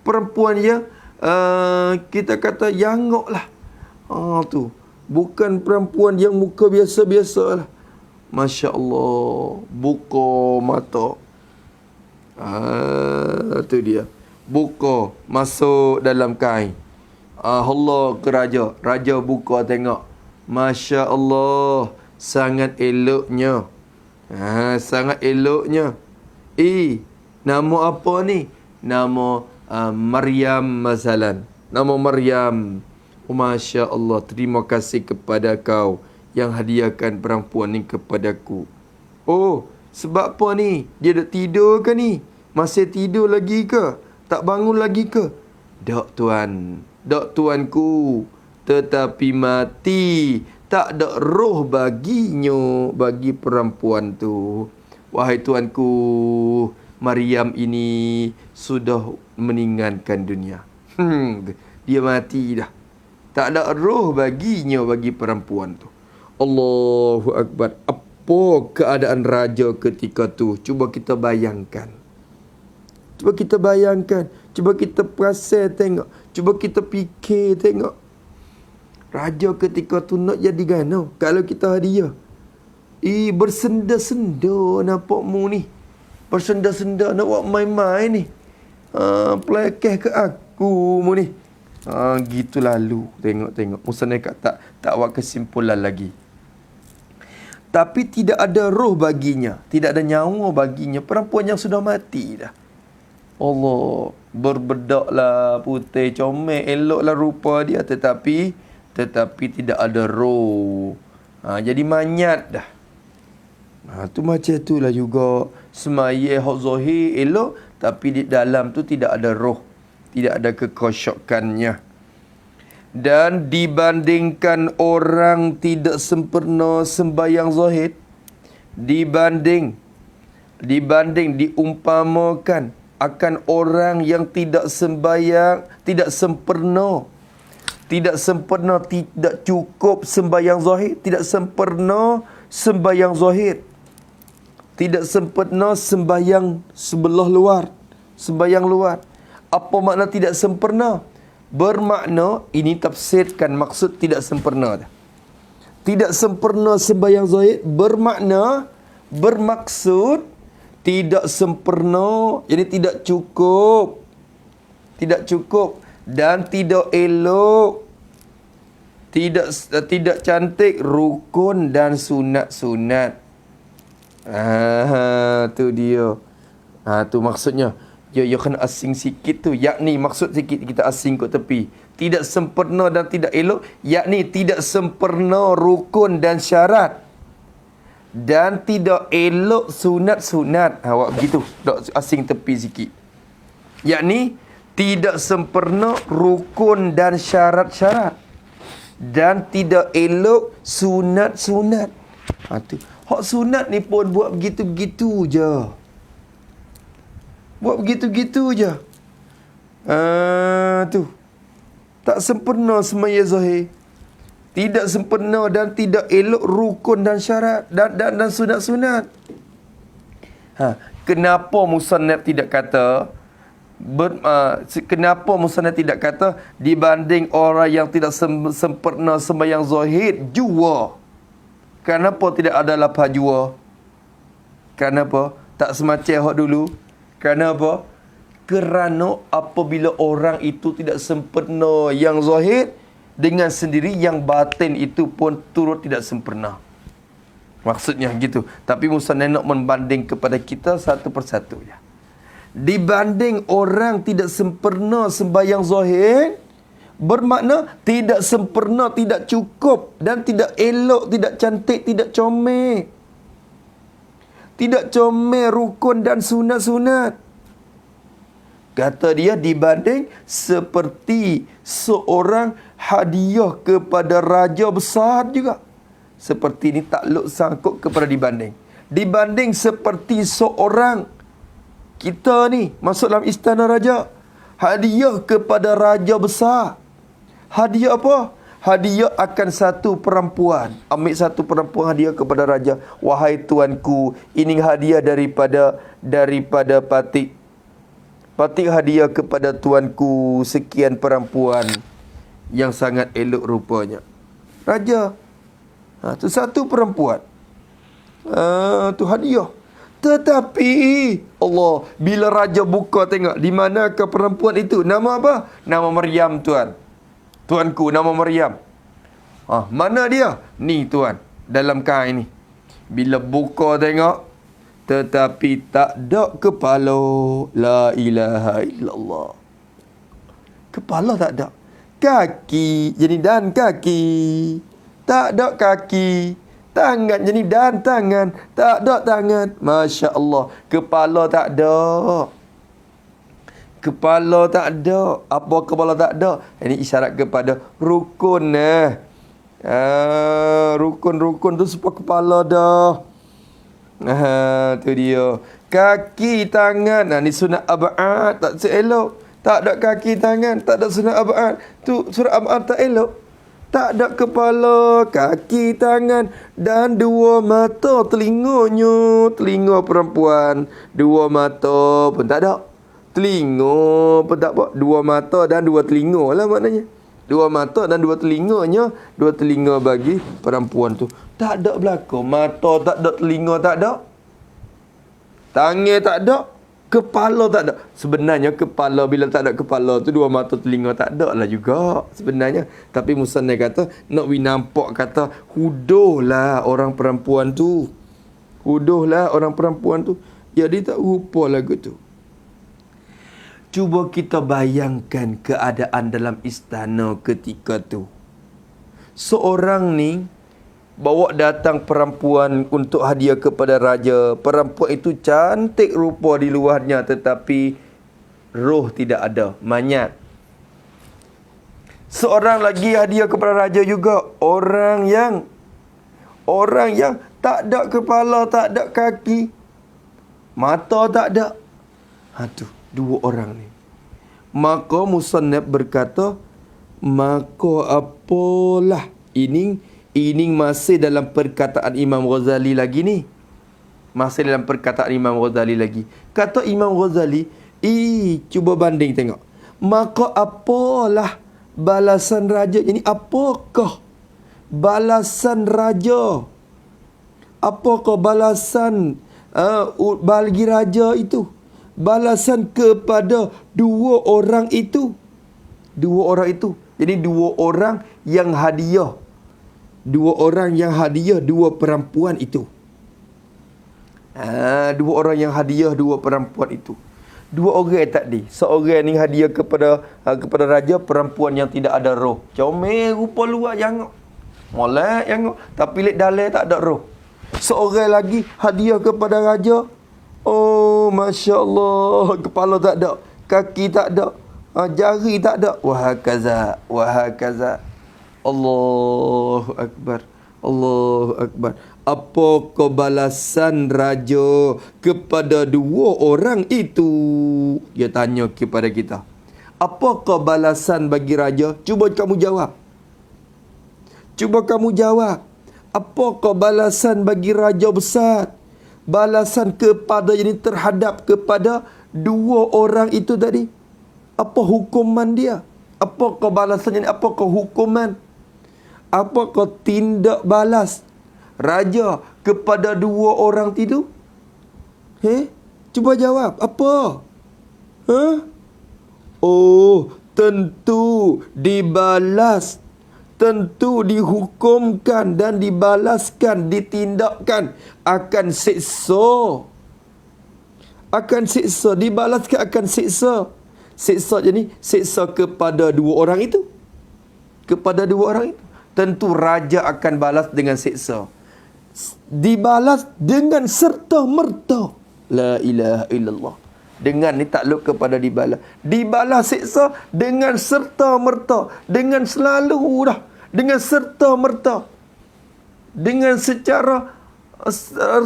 A: Perempuan yang kita kata yangok lah. Tu. Bukan perempuan yang muka biasa-biasa lah. Masya Allah. Buka mata. Tu dia. Buka. Masuk dalam kain. Allah ke raja. Raja buka tengok. Masya Allah. Sangat eloknya. Sangat eloknya. Nama apa ni? Nama Maryam masalan. Nama Maryam. Masya Allah. Terima kasih kepada kau yang hadiahkan perempuan ni kepadaku. Sebab apa ni? Dia dah tidur ke ni? Masih tidur lagi ke? Tak bangun lagi ke? Tak tuan. Dak tuanku, tetapi mati, tak ada roh baginya, bagi perempuan tu. Wahai tuanku, Maryam ini sudah meninggalkan dunia. Dia mati dah. Tak ada roh baginya, bagi perempuan tu. Allahu Akbar. Apa keadaan raja ketika tu? Cuba kita bayangkan. Cuba kita bayangkan. Cuba kita perasan tengok. Cuba kita fikir tengok. Raja ketika tu nak jadi gano kalau kita hadiah. Bersenda-senda nampak mu ni. Bersenda-senda nak buat main-main ni. Pelekeh ke aku mu ni. Gitu lalu. Tengok. Musnad tak buat kesimpulan lagi. Tapi tidak ada roh baginya. Tidak ada nyawa baginya. Perempuan yang sudah mati dah. Allah, berbedaklah putih comel, eloklah rupa dia, tetapi tidak ada roh. Jadi manyat dah. Tu macam itulah juga semaya hak zahir elok, tapi di dalam tu tidak ada roh, tidak ada kekosyakannya. Dan dibandingkan orang tidak sempurna sembahyang zahir, dibanding diumpamakan akan orang yang tidak sembahyang, tidak sempurna, tidak cukup sembahyang zahir, tidak sempurna sembahyang zahir, tidak sempurna sembahyang sebelah luar, sembahyang luar. Apa makna tidak sempurna? Bermakna, ini tafsirkan maksud tidak sempurna. Tidak sempurna sembahyang zahir bermaksud tidak sempurna, jadi tidak cukup dan tidak elok, tidak cantik, rukun dan sunat-sunat. Tu dia. Tu maksudnya. Ya kena asing sikit tu, yakni maksud sikit kita asing kat tepi. Tidak sempurna dan tidak elok, yakni tidak sempurna rukun dan syarat. Dan tidak elok sunat-sunat. Awak begitu. Dok asing tepi sikit. Yakni tidak sempurna rukun dan syarat-syarat. Dan tidak elok sunat-sunat. Tu. Hak sunat ni pun buat begitu-begitu je. Buat begitu-begitu je. Tu. Tak sempurna semaya zahir. tidak sempurna dan tidak elok rukun dan syarat dan sunat-sunat. Kenapa musannaf tidak kata kenapa musannaf tidak kata dibanding orang yang tidak sempurna sembahyang zahid jua? Kenapa tidak ada lafaz jua? Kenapa tak semacam hak dulu? Kenapa? Kerana apabila orang itu tidak sempurna yang zahid, dengan sendiri yang batin itu pun turut tidak sempurna. Maksudnya gitu. Tapi musannaf nak membanding kepada kita satu persatu ya. Dibanding orang tidak sempurna sembahyang zahir, bermakna tidak sempurna, tidak cukup dan tidak elok, tidak cantik, tidak comel. Tidak comel rukun dan sunat-sunat. Kata dia dibanding seperti seorang hadiah kepada raja besar juga. Seperti ini takluk sangkut kepada dibanding. Dibanding seperti seorang kita ni masuk dalam istana raja. Hadiah kepada raja besar. Hadiah apa? Hadiah akan satu perempuan. Ambil satu perempuan hadiah kepada raja. Wahai tuanku, ini hadiah daripada Patik. Patik hadiah kepada tuanku sekian perempuan yang sangat elok rupanya. Raja. Tu satu perempuan. Tu hadiah. Tetapi Allah, bila raja buka tengok di manakah perempuan itu? Nama apa? Nama Maryam, tuan. Tuanku nama Maryam. Mana dia? Ni tuan, dalam kain ni. Bila buka tengok, tetapi tak ada kepala. La ilaha illallah. Kepala tak ada. Kaki jadi dan kaki. Tak ada kaki. Tangan jadi dan tangan. Tak ada tangan. Masya Allah. Kepala tak ada. Kepala tak ada. Apa kepala tak ada? Ini isyarat kepada rukun. Rukun-rukun tu supaya kepala dah. Tu dia. Kaki, tangan. Ni sunat ab'ad. Tak seelok. Tak ada kaki, tangan. Tak ada sunat ab'ad. Tu sunat ab'ad tak elok. Tak ada kepala, kaki, tangan dan dua mata telinganya. Telinga perempuan. Dua mata pun tak ada. Telinga pun tak apa. Dua mata dan dua telinga lah maknanya. Dua mata dan dua telinganya. Dua telinga bagi perempuan tu. Tak ada belakang. Mata tak ada, telinga tak ada. Tangan tak ada. Kepala tak ada. Sebenarnya kepala, bila tak ada kepala tu, dua mata telinga tak ada lah juga sebenarnya. Tapi musannaf kata, nak nampak kata, huduhlah orang perempuan tu. Huduhlah orang perempuan tu. Ya, dia tak rupa lagu tu. Cuba kita bayangkan keadaan dalam istana ketika tu. Seorang ni bawa datang perempuan untuk hadiah kepada raja. Perempuan itu cantik rupa di luarnya, tetapi roh tidak ada, manyat. Seorang lagi hadiah kepada raja juga. Orang yang tak ada kepala, tak ada kaki, mata tak ada. Tu dua orang ni. Maka musannaf berkata, maka apalah ini masih dalam perkataan Imam Ghazali lagi ni. Masih dalam perkataan Imam Ghazali lagi. Kata Imam Ghazali, cuba banding tengok. Maka apalah balasan raja ini? Apakah balasan raja? Apakah balasan bagi raja itu? Balasan kepada dua orang itu. Dua orang itu. Jadi dua orang yang hadiah. Dua orang yang hadiah dua perempuan itu. Dua orang yang hadiah dua perempuan itu. Dua orang tadi. Seorang ni hadiah kepada raja, perempuan yang tidak ada roh. Comel rupa luar jangok. Molek jangok. Tapi lek dalam tak ada roh. Seorang lagi hadiah kepada raja. Oh, Masya Allah. Kepala tak ada. Kaki tak ada. Jari tak ada. Wahakaza. Wahakaza. Allahu Akbar. Allahu Akbar. Apakah balasan raja kepada dua orang itu? Dia tanya kepada kita. Apakah balasan bagi raja? Cuba kamu jawab. Cuba kamu jawab. Apakah balasan bagi raja besar? Balasan kepada ini terhadap kepada dua orang itu tadi. Apa hukuman dia? Apakah balasannya? Apakah hukuman? Apakah tindak balas raja kepada dua orang itu? Cuba jawab. Apa? Oh, tentu dibalas. Tentu dihukumkan dan dibalaskan, ditindakkan, akan siksa. Akan siksa, dibalaskan akan siksa. Siksa je ni, siksa kepada dua orang itu. Kepada dua orang itu. Tentu raja akan balas dengan siksa. Dibalas dengan serta-merta. La ilaha illallah. Dengan ni takluk kepada dibalas. Dibalas siksa dengan serta-merta. Dengan selalu dah. Dengan serta-merta. Dengan secara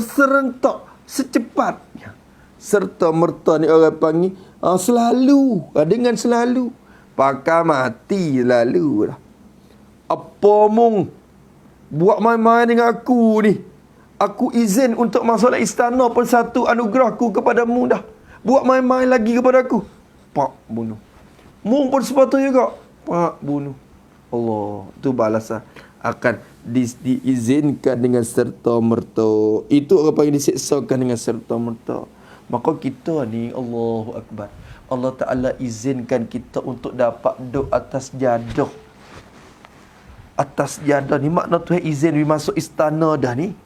A: serentak. Secepatnya. Serta-merta ni orang panggil selalu. Dengan selalu. Pakai mati lalu dah. Apa mung buat main-main dengan aku ni? Aku izin untuk masuk dalam istana pun satu anugerah aku kepadamu dah. Buat main-main lagi kepada aku. Pak bunuh. Mung pun sepatutnya juga. Pak bunuh. Allah. Itu balasan. Akan diizinkan dengan serta-merta. Itu orang panggil diseksakan dengan serta-merta. Maka kita ni, Allahu Akbar, Allah Ta'ala izinkan kita untuk dapat duduk atas jadah. Atas jadah ni makna Tuhan izin masuk istana dah ni.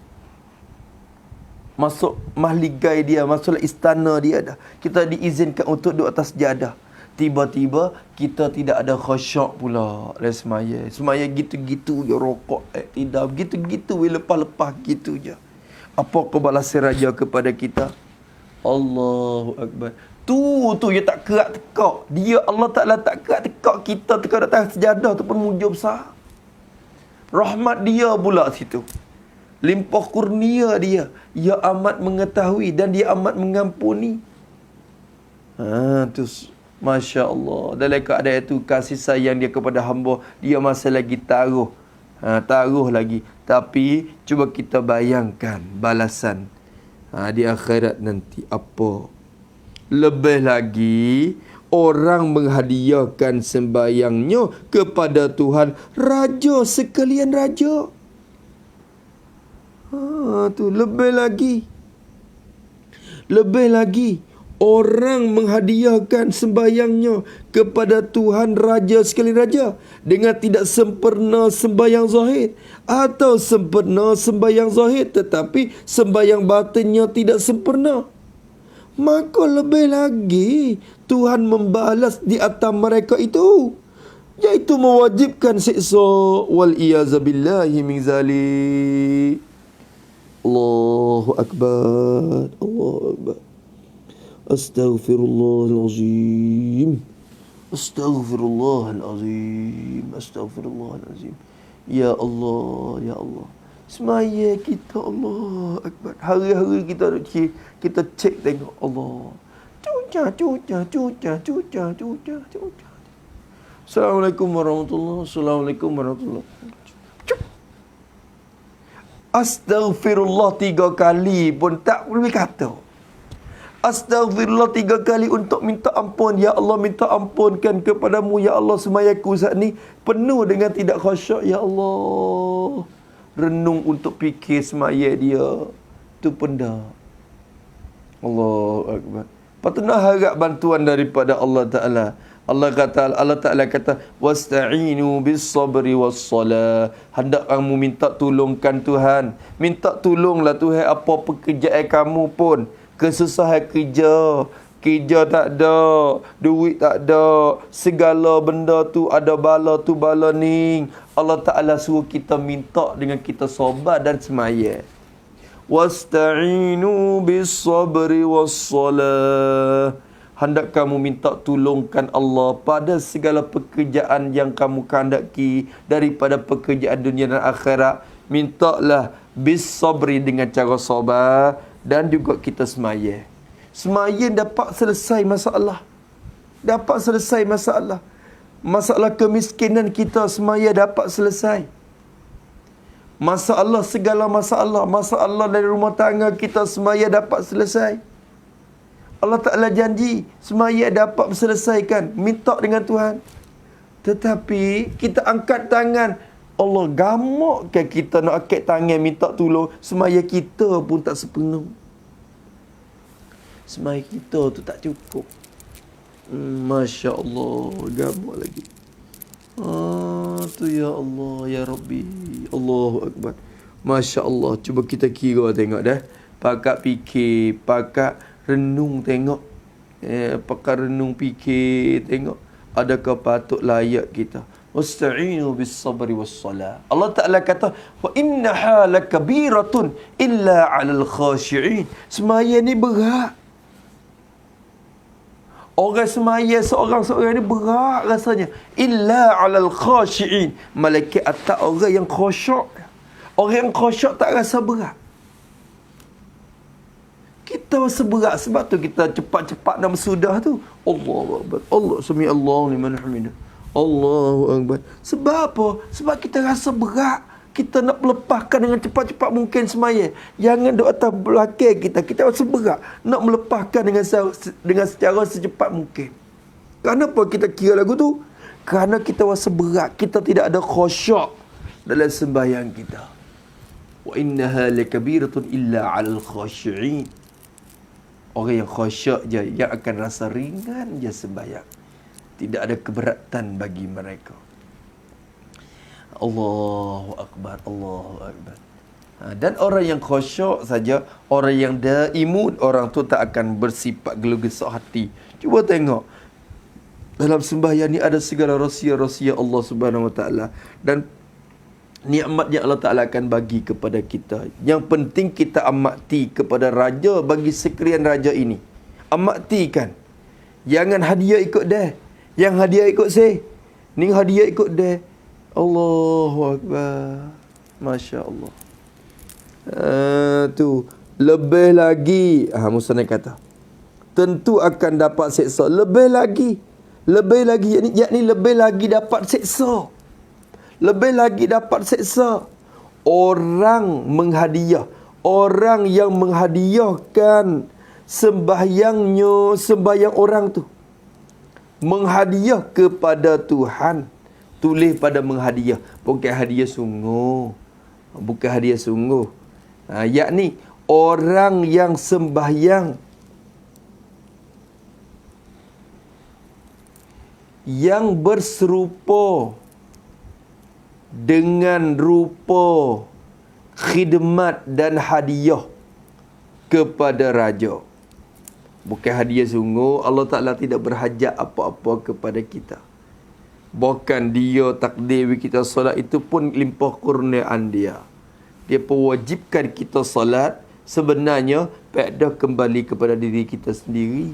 A: Masuk mahligai dia, masuk istana dia dah. Kita diizinkan untuk duduk atas jadah. Tiba-tiba kita tidak ada khusyuk pula dari semaya. Semaya gitu-gitu je, rokok, tidak gitu-gitu, lepas-lepas gitu je. Apa kebalasan raja kepada kita? Allahu Akbar. Tu dia tak kerak tekak. Dia Allah Ta'ala tak kerak tekak kita tekak atas sejadah tu pun mujur besar. Rahmat dia pula situ. Limpah kurnia dia. Dia amat mengetahui dan dia amat mengampuni. Tu Masya Allah. Dalam keadaan itu kasih sayang dia kepada hamba, dia masih lagi taruh. Taruh lagi. Tapi cuba kita bayangkan balasan di akhirat nanti apa. Lebih lagi, orang menghadiahkan sembayangnya kepada Tuhan, raja sekalian raja. Tu lebih lagi. Lebih lagi, orang menghadiahkan sembayangnya kepada Tuhan raja sekalian raja dengan tidak sempurna sembayang zahir atau sempurna sembayang zahir tetapi sembayang batinnya tidak sempurna. Maka lebih lagi Tuhan membalas di atas mereka itu, iaitu mewajibkan siksa. Wal iyazabillahi min zalik. Allahu Akbar. Allahu Akbar. Astaghfirullahalazim. Astaghfirullahalazim. Astaghfirullahalazim. Ya Allah, ya Allah. Semaya kita, Allah Akbar. Hari-hari kita cek tengok Allah. Cuca. Assalamualaikum warahmatullahi. Assalamualaikum warahmatullahi. Astaghfirullah 3 kali pun tak boleh kata. Astaghfirullah 3 kali untuk minta ampun. Ya Allah, minta ampunkan kepadamu. Ya Allah, semayaku saat ni penuh dengan tidak khusyuk. Ya Allah, renung untuk fikir semaya dia. Tu benda. Allahu Akbar. Patutlah harap bantuan daripada Allah Ta'ala. Allah Ta'ala kata, wasta'inu bis sabri was salah. Hendak kamu minta tolongkan Tuhan. Minta tolonglah Tuhan apa pekerjaan kamu pun. Kesusahan kerja tak ada, duit tak ada, segala benda tu ada bala tu bala ni. Allah Ta'ala suruh kita minta dengan kita sabar dan semaya. Wasta'inu bis sabri was salah. Hendak kamu minta tolongkan Allah pada segala pekerjaan yang kamu kehendaki daripada pekerjaan dunia dan akhirat. Mintalah bis sabri dengan cara sabar dan juga kita semaya. Semaya dapat selesai masalah. Dapat selesai masalah. Masalah kemiskinan kita semaya dapat selesai. Masalah, segala masalah dari rumah tangga kita semaya dapat selesai. Allah Ta'ala janji semaya dapat selesaikan. Minta dengan Tuhan. Tetapi kita angkat tangan. Allah gamakkan kita nak angkat tangan minta tolong. Semaya kita pun tak sepenuh. Semaya kita tu tak cukup. Masya Allah. Gamak lagi. Tu ya Allah, ya Rabbi. Allahu Akbar. Masya Allah. Cuba kita kira tengok dah. Pakat fikir, pakat renung tengok. Pakat renung fikir tengok. Adakah patut layak kita? Wasta'inu bis sabri was salah. Allah Ta'ala kata, wa innaha lakabiratun illa 'alal khashi'in. Semaya ni berat. Orang semaya seorang-seorang ni berat rasanya. Illa 'alal khashi'in. Malaikat atas orang yang khusyuk. Orang yang khusyuk tak rasa berat. Kita rasa berat. Sebab tu kita cepat-cepat nak bersudah tu. Allahu Akbar. Allah sami Allahu liman hamidah. Allahu Akbar. Sebab apa? Sebab kita rasa berat. Kita nak melepaskan dengan cepat-cepat mungkin semaya. Jangan duk atas belakang kita. Kita rasa berat. Nak melepaskan dengan secara secepat mungkin. Kenapa kita kira lagu tu? Kerana kita rasa berat. Kita tidak ada khusyuk dalam sembahyang kita. Wa innaha lakabiratun illa 'alal khashi'in. Orang yang khusyuk je yang akan rasa ringan je sembahyang. Tidak ada keberatan bagi mereka. Allahu Akbar, Allahu Akbar. Dan orang yang khusyuk saja, orang yang daimun, orang tu tak akan bersifat gelugesok hati. Cuba tengok. Dalam sembahyang ni ada segala rahsia-rahsia Allah Subhanahu Wa Taala dan nikmat yang Allah Ta'ala akan bagi kepada kita. Yang penting kita amati kepada raja bagi sekalian raja ini. Amatikan. Jangan hadiah ikut dia. Yang hadiah ikut saya. Ni hadiah ikut dia. Allahu Akbar. Masya Allah. Tu. Lebih lagi. Musnad kata. Tentu akan dapat seksa. Lebih lagi. Lebih lagi. Yakni lebih lagi dapat seksa. Lebih lagi dapat seksa. Orang menghadiah. Orang yang menghadiahkan sembahyangnya, sembahyang orang tu. Menghadiah kepada Tuhan. Tulis pada menghadiah. Bukan hadiah sungguh. Bukan hadiah sungguh. Yakni orang yang sembahyang. Yang berserupa dengan rupa khidmat dan hadiah kepada raja. Bukan hadiah sungguh. Allah Ta'ala tidak berhajat apa-apa kepada kita. Bahkan dia takdir kita solat itu pun limpah kurniaan dia. Dia pewajibkan kita solat sebenarnya pada kembali kepada diri kita sendiri.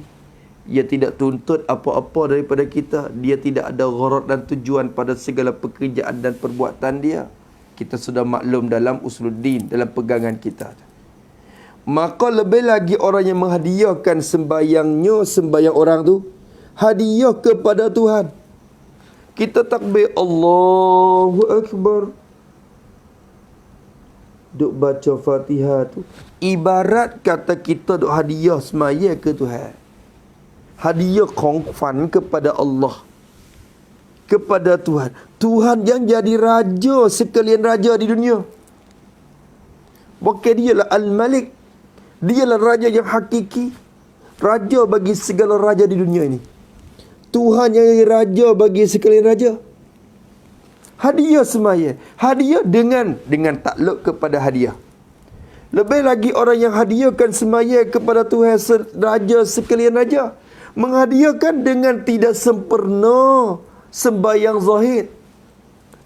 A: Ia tidak tuntut apa-apa daripada kita. Dia tidak ada gharat dan tujuan pada segala pekerjaan dan perbuatan dia. Kita sudah maklum dalam usuluddin, dalam pegangan kita. Maka lebih lagi orang yang menghadiahkan sembahyangnya, sembahyang orang tu, hadiah kepada Tuhan. Kita takbir Allahu Akbar. Duk baca Fatihah tu. Ibarat kata kita duk hadiah semaya ke Tuhan. Hadiah kongfan kepada Allah. Kepada Tuhan. Tuhan yang jadi raja sekalian raja di dunia. Bukan dialah Al-Malik. Dialah raja yang hakiki. Raja bagi segala raja di dunia ini. Tuhan yang jadi raja bagi sekalian raja. Hadiah semaya. Hadiah dengan takluk kepada hadiah. Lebih lagi orang yang hadiahkan semaya kepada Tuhan raja sekalian raja. Menghadiahkan dengan tidak sempurna sembahyang zahir.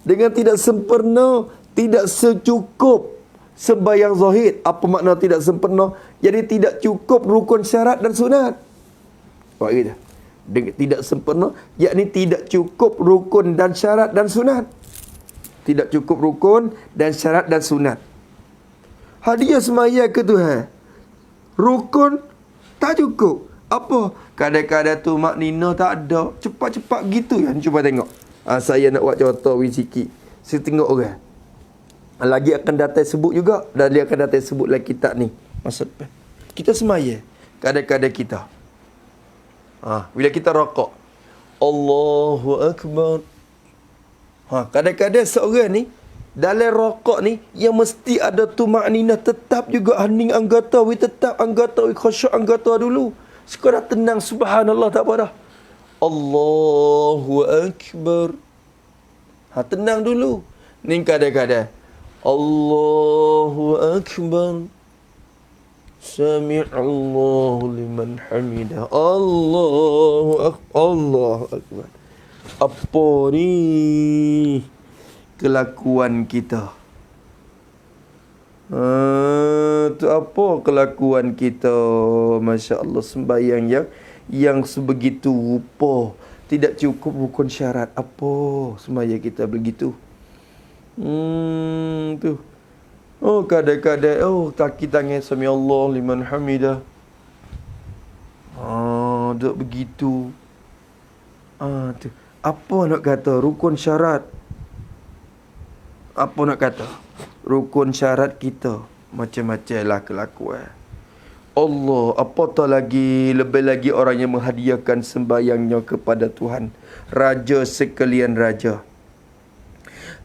A: Dengan tidak sempurna, tidak secukup sembahyang zahir. Apa makna tidak sempurna? Jadi tidak cukup rukun syarat dan sunat. Baik. Tidak sempurna, yakni tidak cukup rukun dan syarat dan sunat. Tidak cukup rukun dan syarat dan sunat. Hadiah semaya ke Tuhan. Rukun tak cukup. Apa? Kadang-kadang tu mak Nina tak ada. Cepat-cepat gitu kan. Cuba tengok. Saya nak buat contoh sikit. Saya tengok orang. Lagi akan datang sebut juga. Dan dia akan datang sebut lagi kitab ni. Maksud kita semaya. Kadang-kadang kita. Bila kita rokok. Allahu Akbar. Kadang-kadang seorang ni. Dalam rokok ni. Yang mesti ada tu makninah. Tetap juga hening anggota. Tetap anggota. Khusyuk anggota dulu. Sekarang tenang. Subhanallah. Tak apa dah. Allahu Akbar. Tenang dulu. Ni kadang-kadang. Allahu Akbar. Sami'allahu liman hamidah. Allahu Akbar. Apa ni kelakuan kita? Tu apa kelakuan kita? Masya Allah, sembahyang yang sebegitu rupa. Tidak cukup rukun syarat. Apa sembahyang kita begitu? Tu. Kadang-kadang kaki tangan sami Allah liman hamidah. Duk begitu. Tu. Apa nak kata rukun syarat? Apa nak kata? Rukun syarat kita macam-macam lah kelakuan. Allah, apatah lagi, lebih lagi orang yang menghadiahkan sembahyangnya kepada Tuhan. Raja sekalian raja.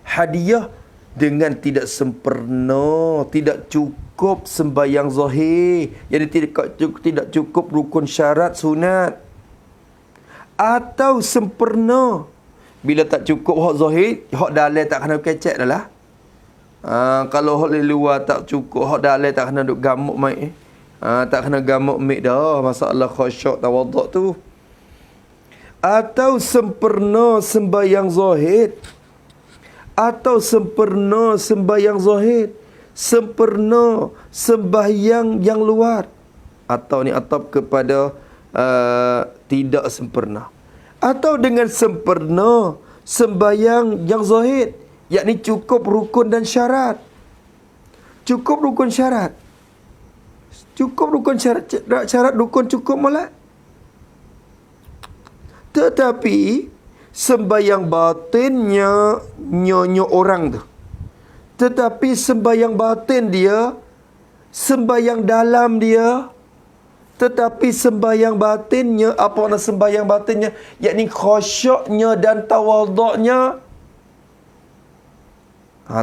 A: Hadiah dengan tidak sempurna, tidak cukup sembahyang zahir. Jadi tidak cukup rukun syarat sunat. Atau sempurna. Bila tak cukup hak zahir, hak dalam tak kena kecek dah lah. Kalau hak luar tak cukup, hak dalam tak kena duk gamuk mic. Tak kena gamuk mic dah. Masalah khusyuk tawaduk tu. Atau sempurna sembahyang zahir. Atau sempurna sembahyang zahir. Sempurna sembahyang yang luar. Atau ni atap kepada tidak sempurna. Atau dengan sempurna sembahyang yang zahir. Yakni cukup rukun dan syarat. Cukup rukun syarat. Cukup rukun syarat. Syarat rukun cukup malah. Tetapi sembahyang batinnya nyonya orang tu. Tetapi sembahyang batin dia, sembahyang dalam dia, tetapi sembahyang batinnya, apa nak sembahyang batinnya? Yakni khusyuknya dan tawaduknya.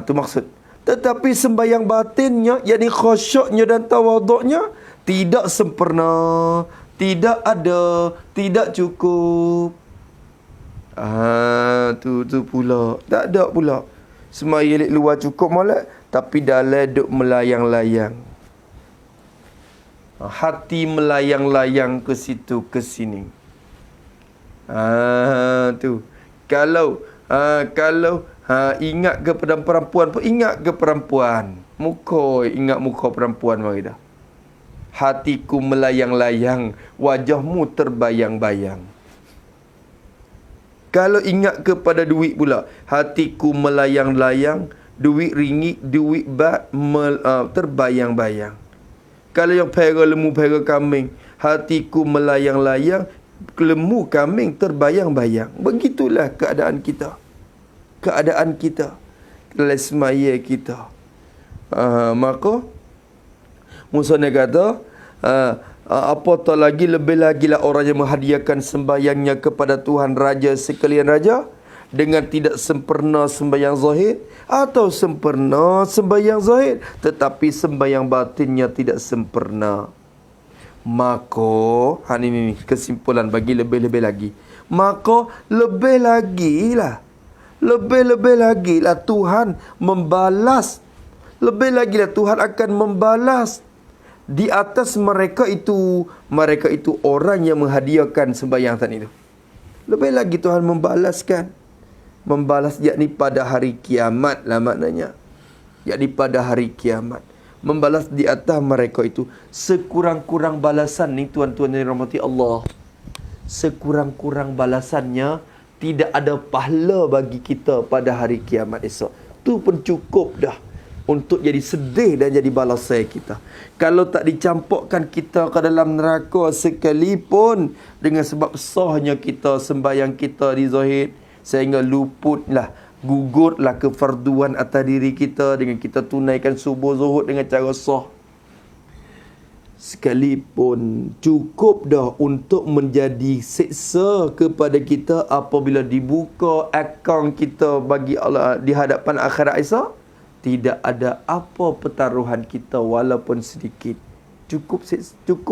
A: Tu maksud. Tetapi sembahyang batinnya, yakni khusyuknya dan tawaduknya, tidak sempurna, tidak ada, tidak cukup. Tu pula. Tak ada pula. Semaya luar cukup malah, tapi dalam duk melayang-layang. Hati melayang-layang ke situ ke sini. Tu. Kalau ingat kepada perempuan pun ingat ke perempuan. Ingat muka perempuan mari dah. Hatiku melayang-layang, wajahmu terbayang-bayang. Kalau ingat kepada duit pula, hatiku melayang-layang, duit ringgit, duit bat terbayang-bayang. Kalau yang pera lembu, pera kambing, hatiku melayang-layang, lembu kambing terbayang-bayang. Begitulah keadaan kita. Keadaan kita. Lesmaya kita. Maka Musa ni kata, apatah lagi, lebih lagi lah orang yang menghadiahkan sembahyangnya kepada Tuhan Raja sekalian Raja dengan tidak sempurna sembahyang zahir atau sempurna sembahyang zahir tetapi sembahyang batinnya tidak sempurna. Maka ini kesimpulan bagi lebih-lebih lagi. Maka lebih lagi lah Tuhan membalas. Lebih lagi lah Tuhan akan membalas di atas mereka itu orang yang menghadiahkan sembahyang tadi itu. Lebih lagi Tuhan membalas yakni pada hari kiamat lah maknanya. Yakni pada hari kiamat. Membalas di atas mereka itu. Sekurang-kurang balasan ni tuan-tuan yang dirahmati Allah. Sekurang-kurang balasannya tidak ada pahala bagi kita pada hari kiamat esok. Tu pun cukup dah untuk jadi sedih dan jadi balasan kita. Kalau tak dicampurkan kita ke dalam neraka sekalipun dengan sebab sahnya kita sembahyang kita di zahir, sehingga luputlah Gugurlah kefarduan atas diri kita dengan kita tunaikan subuh zuhud dengan cara sah. Sekalipun cukup dah untuk menjadi seksa kepada kita apabila dibuka akaun kita bagi Allah di hadapan akhirat esok. Tidak ada apa pertaruhan kita walaupun sedikit. Cukup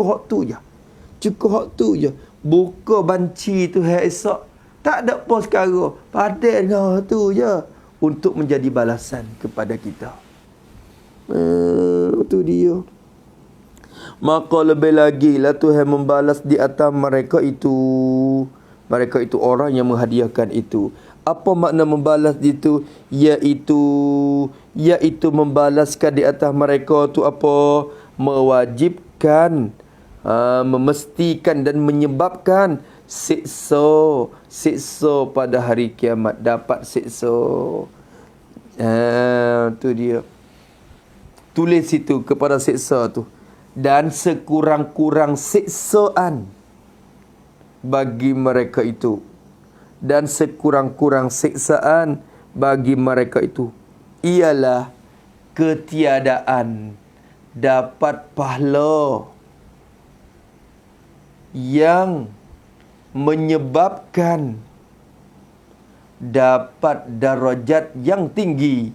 A: hak tu je. Cukup hak tu je. Buka banci tu hari esok. Tak ada apa sekarang. Padan dengan hak tu je. Untuk menjadi balasan kepada kita. Itu dia. Maka lebih lagi lah Tuhan membalas di atas mereka itu. Mereka itu orang yang menghadiahkan itu. Apa makna membalas itu? Iaitu membalaskan di atas mereka tu apa? Mewajibkan, memastikan dan menyebabkan siksa pada hari kiamat. Dapat siksa. Tu dia. Tulis itu kepada siksa tu. Dan sekurang-kurang siksaan bagi mereka itu. Dan sekurang-kurang siksaan bagi mereka itu ialah ketiadaan dapat pahala yang menyebabkan dapat darajat yang tinggi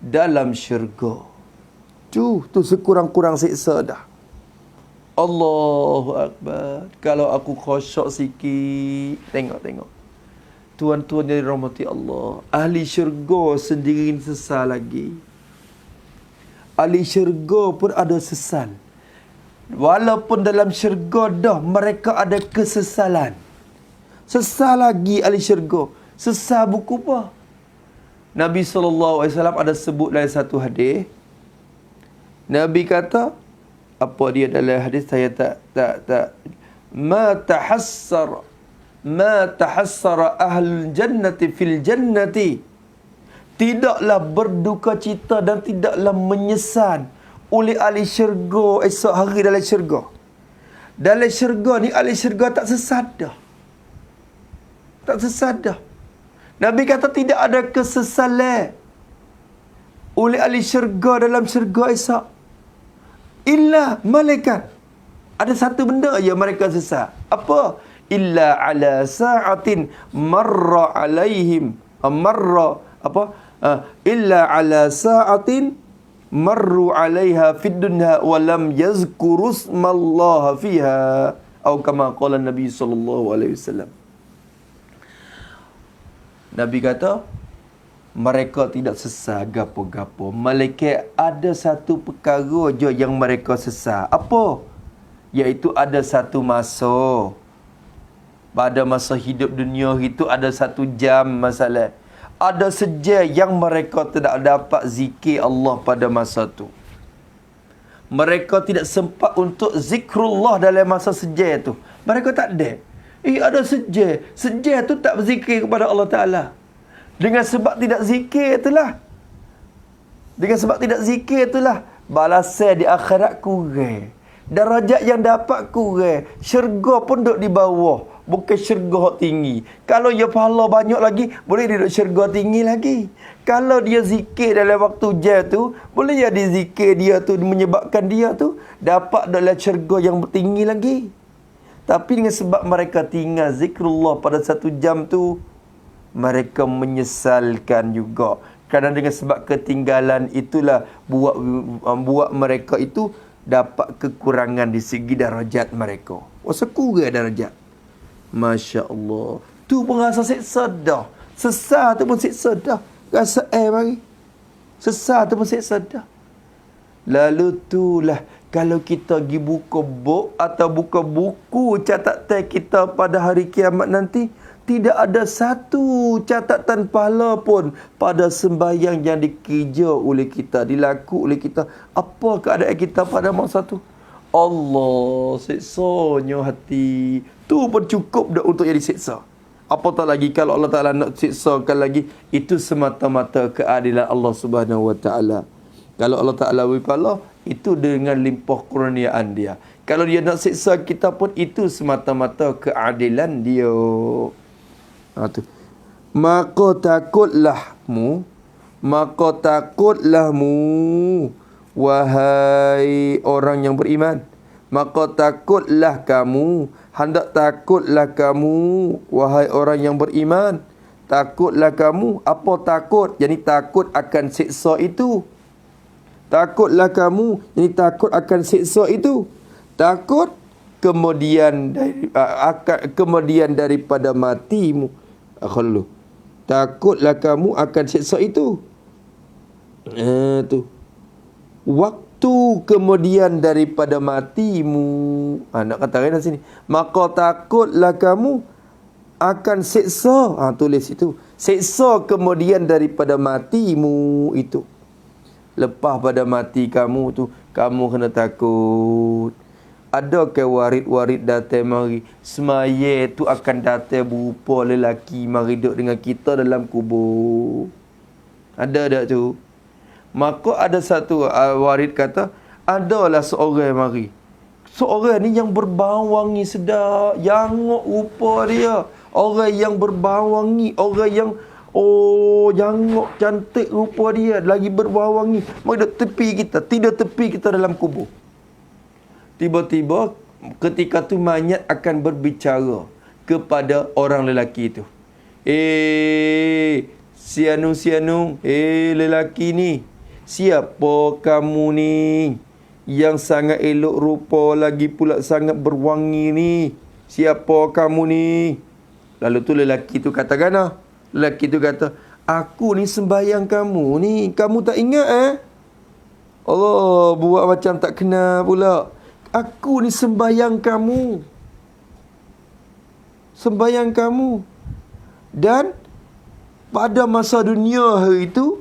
A: dalam syurga. Tu sekurang-kurang siksa dah. Allahu Akbar. Kalau aku khusyuk sikit, tengok. Tuan-tuan yang dirahmati Allah, ahli syurga sendiri sesal lagi. Ahli syurga pun ada sesal. Walaupun dalam syurga dah mereka ada kesesalan. Sesal lagi ahli syurga. Sesal buku apa? Nabi SAW ada sebut dalam satu hadis. Nabi kata, apa dia dalam hadis saya tak ma tahassara ahlul jannati fil jannati, tidaklah berduka cita dan tidaklah menyesal oleh ahli syurga esok hari dalam syurga. Dalam syurga ni ahli syurga tak sesat dah. Nabi kata tidak ada kesesalan oleh ahli syurga dalam syurga esok. Illa malaikat. Ada satu benda yang mereka sesat. Apa? Illa ala sa'atin marra alaihim. Illa ala sa'atin marru alaiha fid dunya wa lam yazkuru ismallaha fiha. Atau kama qala Nabi sallallahu alaihi wasallam. Nabi kata, mereka tidak sesat gapo-gapo. Malaikat ada satu perkara je yang mereka sesat. Apa? Iaitu ada satu masa. Pada masa hidup dunia itu ada satu jam masalah. Ada sejam yang mereka tidak dapat zikir Allah pada masa tu. Mereka tidak sempat untuk zikrullah dalam masa sejam tu. Mereka tak ada. Ada sejam. Sejam tu tak berzikir kepada Allah Ta'ala. Dengan sebab tidak zikir itulah balasan di akhirat kurang. Darajat yang dapat kurang. Syurga pun duduk di bawah. Bukan syurga tinggi. Kalau dia pahala banyak lagi, boleh dia duduk syurga tinggi lagi. Kalau dia zikir dalam waktu jam tu, boleh jadi zikir dia tu menyebabkan dia tu dapat dalam syurga yang tinggi lagi. Tapi dengan sebab mereka tinggal zikrullah pada satu jam tu, mereka menyesalkan juga. Kerana dengan sebab ketinggalan itulah buat mereka itu dapat kekurangan di segi darajat mereka. Kurang darajat. Masya Allah. Tu pun rasa siksa dah. Sesal tu pun siksa dah. Rasa bagi. Sesal tu pun siksa dah. Lalu itulah kalau kita pergi buka buk atau buka buku catatan kita pada hari kiamat nanti, tidak ada satu catatan pahala pun pada sembahyang yang dikerja oleh kita, dilaku oleh kita. Apa keadaan kita pada masa tu? Allah, siksanya hati. Tu pun cukup dah untuk jadi siksa. Apatah lagi kalau Allah Ta'ala nak siksakan lagi, itu semata-mata keadilan Allah Subhanahu Wa Ta'ala. Kalau Allah Ta'ala beri pahala, itu dengan limpah kurniaan dia. Kalau dia nak siksa kita pun, itu semata-mata keadilan dia. Tu. Maka takutlah wahai orang yang beriman. Maka takutlah kamu, hendak takutlah kamu wahai orang yang beriman. Takutlah kamu. Apa takut? Yani takut akan siksa itu. Takutlah kamu, yani takut akan siksa itu. Takut kemudian daripada matimu. Akhallu. Takutlah kamu akan siksa itu. Tu. Waktu kemudian daripada matimu. Nak kata lain sini. Maka takutlah kamu akan siksa. Tulis itu. Siksa kemudian daripada matimu itu. Lepas pada mati kamu tu, kamu kena takut. Adakah warid-warid datang mari? Semaya tu akan datang berupa lelaki mari duduk dengan kita dalam kubur. Ada tak tu? Maka ada satu warid kata, adalah seorang mari. Seorang ni yang berbau wangi sedap, jangok rupa dia. Orang yang berbau wangi, orang yang jangok cantik rupa dia, lagi berbau wangi. Mari duduk tepi kita, tidur tepi kita dalam kubur. Tiba-tiba ketika tu mayat akan berbicara kepada orang lelaki itu. Sianu, lelaki ni, siapa kamu ni yang sangat elok rupa lagi pula sangat berwangi ni? Siapa kamu ni? Lalu tu lelaki tu katakan, lelaki tu kata, aku ni sembahyang kamu ni. Kamu tak ingat Allah, buat macam tak kenal pula. Aku ni sembahyang kamu. Sembahyang kamu. Dan pada masa dunia hari itu,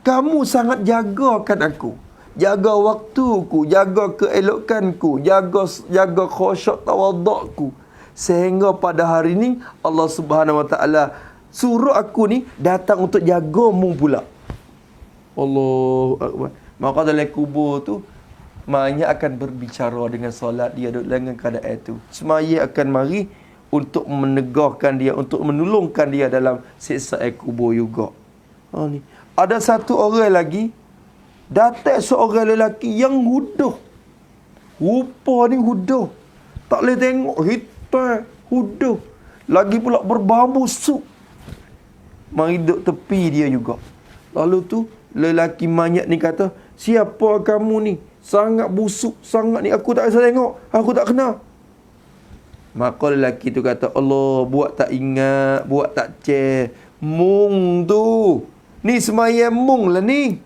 A: kamu sangat jagakan aku. Jaga waktuku, jaga keelokanku, jaga khusyuk tawadukku. Sehingga pada hari ini Allah Subhanahu Wa Taala suruh aku ni datang untuk jagamu pula. Allahu Akbar. Maka dalam kubur tu mayat akan berbicara dengan solat dia dengan keadaan itu. Semaya akan mari untuk menegahkan dia, untuk menolongkan dia dalam siksa kubur juga. Ni. Ada satu orang lagi, datang seorang lelaki yang huduh. Rupa ni huduh. Tak boleh tengok, hitam, huduh. Lagi pula berbau busuk. Mari duduk tepi dia juga. Lalu tu, lelaki mayat ni kata, siapa kamu ni? Sangat busuk, sangat ni aku tak bisa tengok. Aku tak kenal. Maka lelaki tu kata, Allah, buat tak ingat, buat tak cek. Mung tu. Ni semaya mung lah ni.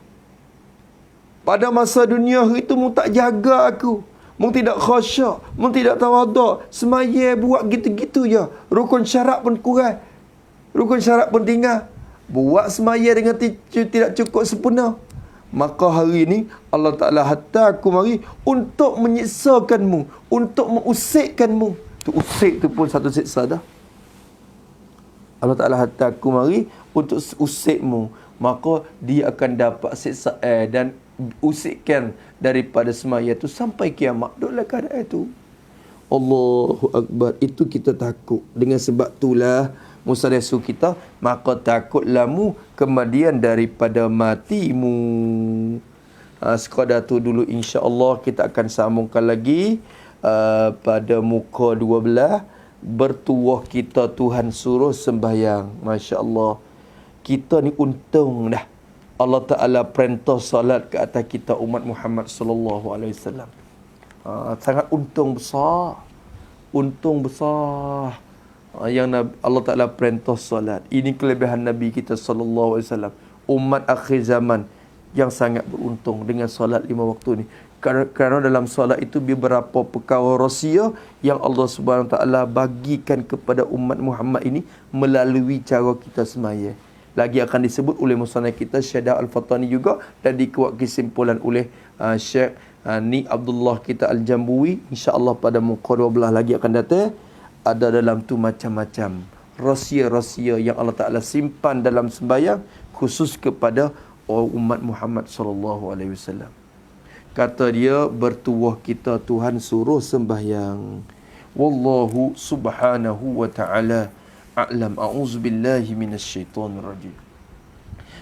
A: Pada masa dunia itu, mung tak jaga aku. Mung tidak khusyuk, mung tidak tawaduk. Semaya buat gitu-gitu je. Rukun syarat pun kurang. Rukun syarat pun tinggal. Buat semaya dengan tidak cukup sempurna. Maka hari ini Allah Ta'ala hantar aku mari untuk menyiksakanmu, untuk mengusikkanmu. Tu usik tu pun satu siksa dah. Allah Ta'ala hantar aku mari untuk usikmu. Maka dia akan dapat siksa dan usikkan daripada semaya tu sampai kiamat. Duduklah keadaan itu. Allahu Akbar. Itu kita takut. Dengan sebab itulah musaresu kita, maka takutlah mu kemudian daripada matimu. Sekadar tu dulu, insya-Allah kita akan sambungkan lagi pada muka 12. Bertuah kita Tuhan suruh sembahyang. Masya-Allah. Kita ni untung dah. Allah Ta'ala perintah salat ke atas kita umat Muhammad sallallahu alaihi wasallam. Sangat untung besar. Untung besar. Yang Allah Ta'ala perintah solat. Ini kelebihan Nabi kita sallallahu alaihi wasallam. Umat akhir zaman yang sangat beruntung dengan solat 5 waktu ni. Kerana dalam solat itu beberapa perkara rahsia yang Allah Subhanahu Ta'ala bagikan kepada umat Muhammad ini melalui cara kita semaya. Lagi akan disebut oleh musannaf kita Syekh Al-Fatani juga, dan dikuat kesimpulan oleh Syekh Ni Abdullah kita Al-Jambui. InsyaAllah pada muka 12 lagi akan datang. Ada dalam tu macam-macam rahsia-rahsia yang Allah Ta'ala simpan dalam sembahyang khusus kepada umat Muhammad sallallahu alaihi wasallam. Kata dia, bertuah kita Tuhan suruh sembahyang. Wallahu subhanahu wa ta'ala a'lam. A'udzu billahi minasyaitonir rajim.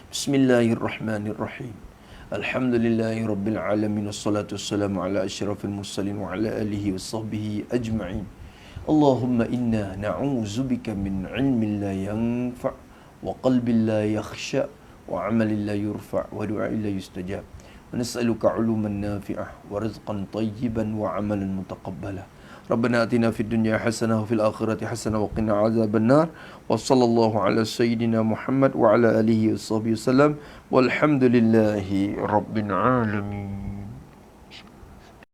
A: Bismillahirrahmanirrahim. Alhamdulillahi rabbil alamin, wassalatu wassalamu ala asyrafil mursalin wa ala alihi washabbihi ajma'in. Allahumma inna na'udzubika min ilmin la yanfa' wa qalbin la yakhsha wa amalin la yurfa' wa du'ain la yustajab. Wa nas'aluka 'uluman nafi'ah wa rizqan tayyiban wa amalan mutaqabbala. Rabbana atina fid dunya hasanah wa fil akhirati hasanah wa qina adzaban nar. Wa sallallahu ala sayyidina Muhammad wa ala alihi washabbihi wasallam. Walhamdulillahi rabbil alamin.